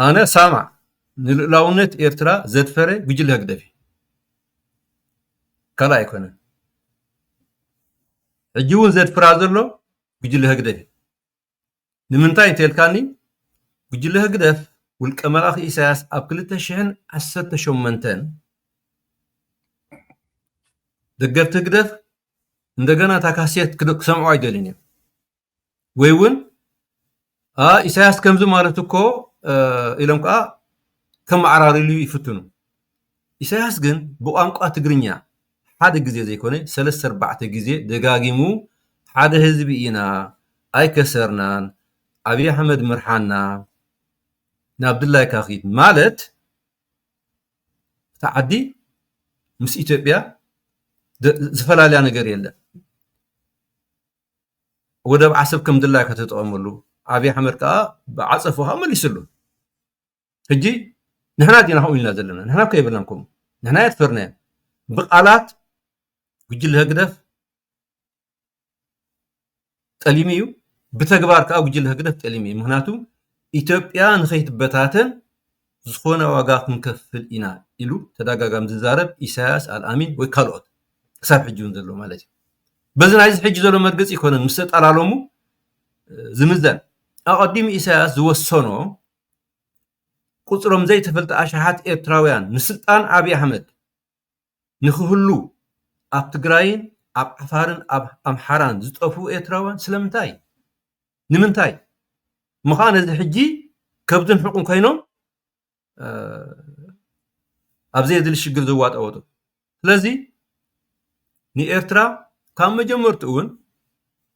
ኣነ ሳማዕ ንልኡላውነት ኤርትራ ዘድፈረ ጉጅለ ህግደፊ ካልእ ኣይኮነን ሕጂ እውን ዘድፍራ ዘሎ ጉጅለ ህግደፍ ንምንታይ እንተልካኒ ጉጅለ ህግደፍ ውልቀ መላኺ ኢሳያስ ኣብ 2018 ደገፍቲ ህግደፍ እንደገና ታካሴት ክሰምዑ ኣይደልን እዮም ወይ እውን ኢሳያስ ከምዚ ማለት እኮ ኢሎም ከዓ ከም ማዕራርሉ ይፍትኑ ኢሳያስ ግን ብቋንቋ ትግርኛ ሓደ ግዜ ዘይኮነ 3-4 ግዜ ደጋጊሙ ሓደ ህዝቢ ኢና ኣይከሰርናን ኣብይ ኣሕመድ ምርሓና ንዓብዱላይ ካኺድ ማለት ተዓዲ ምስ ኢትዮጵያ ዝፈላለያ ነገር የለን ወደብ ዓሰብ ከም ድላይ ከተጠቐመሉ ኣብይ ኣሕመድ ከዓ ብዓፀፉ ከዓ መሊስሉ ሕጂ ንሕና ዲና ከምኡ ኢልና ዘለና ንሕና እኮ የብልናን ከምኡ ንሕና የትፈርና ብቃላት ጉጅለ ህግደፍ ጠሊሚ እዩ ብተግባር ከዓ ጉጅለ ህግደፍ ጠሊሚ እዩ ምክንያቱ ኢትዮጵያ ንኸይትበታተን ዝኾነ ዋጋ ክንከፍል ኢና ኢሉ ተደጋጋሚ ዝዛረብ ኢሳያስ አልኣሚን ወይ ካልኦት ክሳብ ሕጂ እውን ዘሎ ማለት እዩ በዚ ናይዚ ሕጂ ዘሎ መርገፂ ይኮነን ምስ ተጣላለሙ ዝምዘን ኣቐዲሙ ኢሳያስ ዝወሰኖ ቁፅሮም ዘይተፈልጠ ኣሽሓት ኤርትራውያን ንስልጣን ኣብይ ኣሕመድ ንክህሉ ኣብ ትግራይን ኣብ ዓፋርን ኣብ ኣምሓራን ዝጠፍኡ ኤርትራውያን ስለምንታይ ንምንታይ ምዃነ እዚ ሕጂ ከብድን ሕቁን ኮይኖም ኣብዚ የድሊ ሽግር ዝዋጠወጡ ስለዚ ንኤርትራ ካብ መጀመርቱ እውን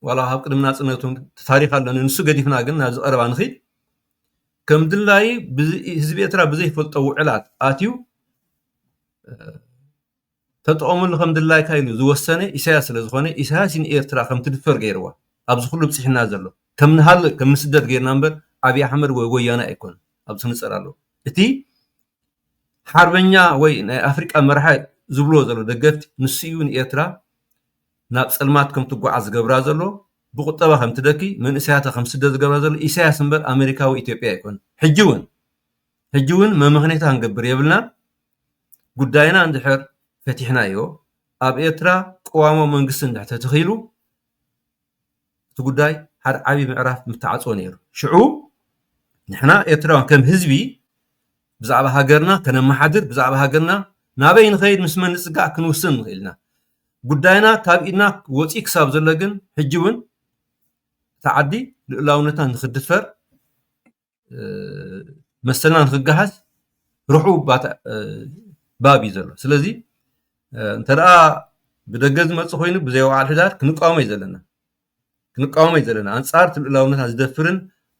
ዋላ ኣብ ቅድሚ ናፅነቱን ታሪክ ኣለና ንሱ ገዲፍና ግን ናብ ዝቐረባ ንኽእል ከም ድላይ ህዝቢ ኤርትራ ብዘይፈልጦ ውዕላት ኣትዩ ተጠቐሙሉ ከም ድላይካ ኢሉ ዝወሰነ ኢሳያስ ስለ ዝኾነ ኢሳያስ ንኤርትራ ከም ትድፈር ገይርዋ ኣብዚ ኩሉ ብፅሕና ዘሎ ከም ንሃልእ ከም ምስደድ ገይርና እምበር ኣብይ ኣሕመድ ወይ ወያነ ኣይኮነ ኣብዚ ንፀር ኣሎ እቲ ሓርበኛ ወይ ናይ ኣፍሪቃ መራሒ ዝብልዎ ዘሎ ደገፍቲ ንሱ እዩ ንኤርትራ ናብ ፀልማት ከም ትጓዓዝ ዝገብራ ዘሎ ብቁጠባ ከም ትደኪ መንእሰያታ ከም ስደት ዝገብራ ዘሎ ኢሳያስ እምበር ኣሜሪካዊ ኢትዮጵያ ኣይኮነ ሕጂ እውን መምኽኔታ ክንገብር የብልና ጉዳይና እንድሕር ፈቲሕናዮ ኣብ ኤርትራ ቅዋሞ መንግስቲ እንድሕር ተተኺሉ እቲ ጉዳይ ሓደ ዓብዪ ምዕራፍ ምተዓፅኦ ነይሩ ሽዑ ንሕና ኤርትራውያን ከም ህዝቢ ብዛዕባ ሃገርና ከነመሓድር ብዛዕባ ሃገርና ናበይ ንኸይድ ምስ መን ንፅጋዕ ክንውስን ንኽእል ኢና ጉዳይና ካብ ኢድና ወፂእ ክሳብ ዘሎ ግን ሕጂ እውን ተዓዲ ልእላውነትና ንክድፈር መሰልና ንክገሃዝ ርሑቕ ባብ እዩ ዘሎ ስለዚ እንተደኣ ብደገ ዝመፅእ ኮይኑ ብዘይ ዋዕል ሕዳር ክንቃወሞ እዩ ዘለና ኣንፃር ልእላውነትና ዝደፍርን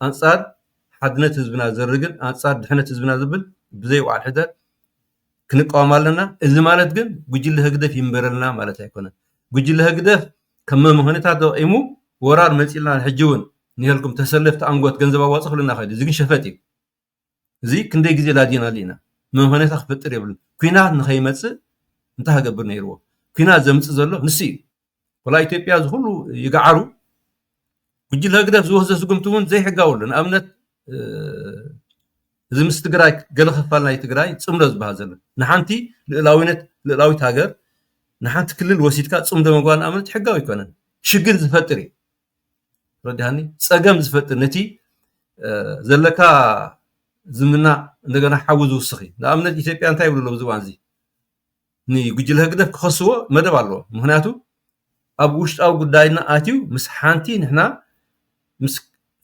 ኣንፃር ሓድነት ህዝብና ዘርግን ኣንፃር ድሕነት ህዝብና ዝብል ብዘይ ዋዕል ሕዳር ክንቃወም ኣለና እዚ ማለት ግን ጉጅለ ህግደፍ ይንበረልና ማለት ኣይኮነን ጉጅለ ህግደፍ ከም መምኽኔታት ተጠቒሙ ወራር መፂልና ሕጂ እውን ንሄልኩም ተሰለፍቲ ኣንጎት ገንዘብ ኣዋፅእ ክብለና ኸይዱ እዚ ግን ሸፈት እዩ እዚ ክንደይ ግዜ ላዲናሉ ኢና መምኽኔታ ክፍጥር የብሉን ኩናት ንኸይመፅእ እንታይ ክገብር ነይርዎ ኩናት ዘምፅእ ዘሎ ንሱ እዩ ወላ ኢትዮጵያ ዝኩሉ ይገዓሩ ጉጅለ ህግደፍ ዝወስዶ ስጉምቲ እውን ዘይሕጋውሉ ንኣብነት እዚ ምስ ትግራይ ገለ ክፋል ናይ ትግራይ ፅምዶ ዝበሃል ዘሎ ንሓንቲ ልእላዊት ሃገር ንሓንቲ ክልል ወሲድካ ፅምዶ መጓል ንኣመት ሕጋዊ ይኮነን ሽግር ዝፈጥር እዩ ረዲሃኒ ፀገም ዝፈጥር ነቲ ዘለካ ዝምና እንደገና ሓዊ ዝውስኺ ንኣብነት ኢትዮጵያ እንታይ ይብሉ ኣብዚ እዋን እዚ ንጉጅለ ህግደፍ ክኸስዎ መደብ ኣለዎ ምክንያቱ ኣብ ውሽጣዊ ጉዳይና ኣትዩ ምስ ሓንቲ ንሕና ምስ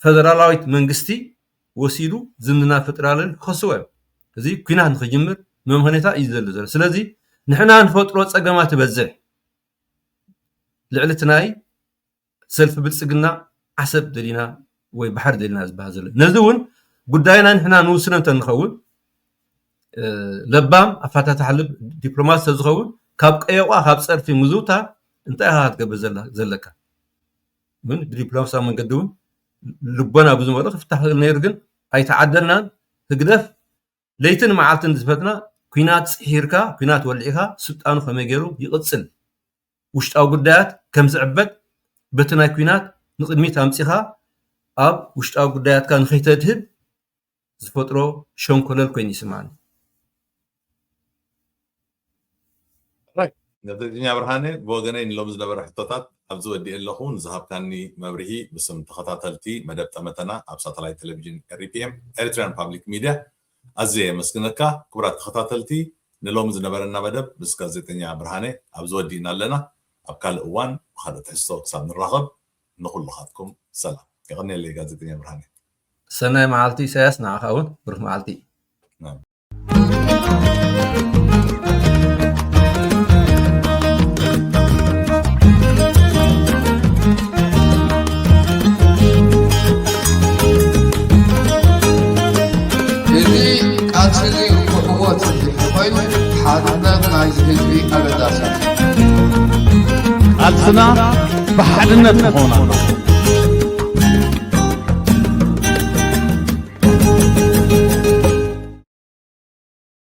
ፌደራላዊት መንግስቲ ወሲዱ ዝምና ፈጥራለን ክኸስዎ እዮም እዚ ኩናት ንክጅምር መምክነታ እዩ ዘሎ ዘሎ ስለዚ ንሕና ንፈጥሮ ፀገማት ትበዝሕ ልዕሊ እቲ ናይ ሰልፊ ብልፅግና ዓሰብ ደሊና ወይ ባሕር ደሊና ዝበሃል ዘሎ ነዚ እውን ጉዳይና ንሕና ንውስነ እንተንኸውን ለባም ኣፋታታሕ ልብ ዲፕሎማት ዝኸውን ካብ ቀየቋ ካብ ፀርፊ ምዝውታር እንታይ ኢኻ ክትገብር ዘለካ ግን ብዲፕሎማስያዊ መንገዲ እውን ልቦና ብዙመልእ ክፍታሕ ነይሩ ግን ኣይተዓደልናን ህግደፍ ለይትን መዓልትን ዝፈትና ኩናት ፅሒርካ ኩናት ወልዒኻ ስልጣኑ ከመይ ገይሩ ይቕፅል ውሽጣዊ ጉዳያት ከም ዝዕበጥ በቲ ናይ ኩናት ንቅድሚት ኣምፂኻ ኣብ ውሽጣዊ ጉዳያትካ ንኸይተድህብ ዝፈጥሮ ሸንኮለል ኮይኑ ይስማዓኒ ጋዜጠኛ ብርሃነ ብወገነይ ንሎም ዝነበረ ሕቶታት ኣብዚ ወዲእ ኣለኹ ንዝሃብካኒ መብርሂ ብስም ተኸታተልቲ መደብ ጠመተና ኣብ ሳተላይት ቴሌቭዥን ኤርፒኤም ኤርትራን ፓብሊክ ሚድያ ኣዝየ የመስግነካ ክቡራት ተኸታተልቲ ንሎም ዝነበረና መደብ ምስ ጋዜጠኛ ብርሃነ ኣብዚ ወዲእና ኣለና ኣብ ካልእ እዋን ብካልእ ትሕዝቶ ክሳብ ንራኸብ ንኩልኻትኩም ሰላም ይቐኒየለይ ጋዜጠኛ ብርሃነ ሰናይ መዓልቲ ኢሳያስ ንዓኻ እውን ብሩህ መዓልቲ ቃልስና ብሓድነት ንኾና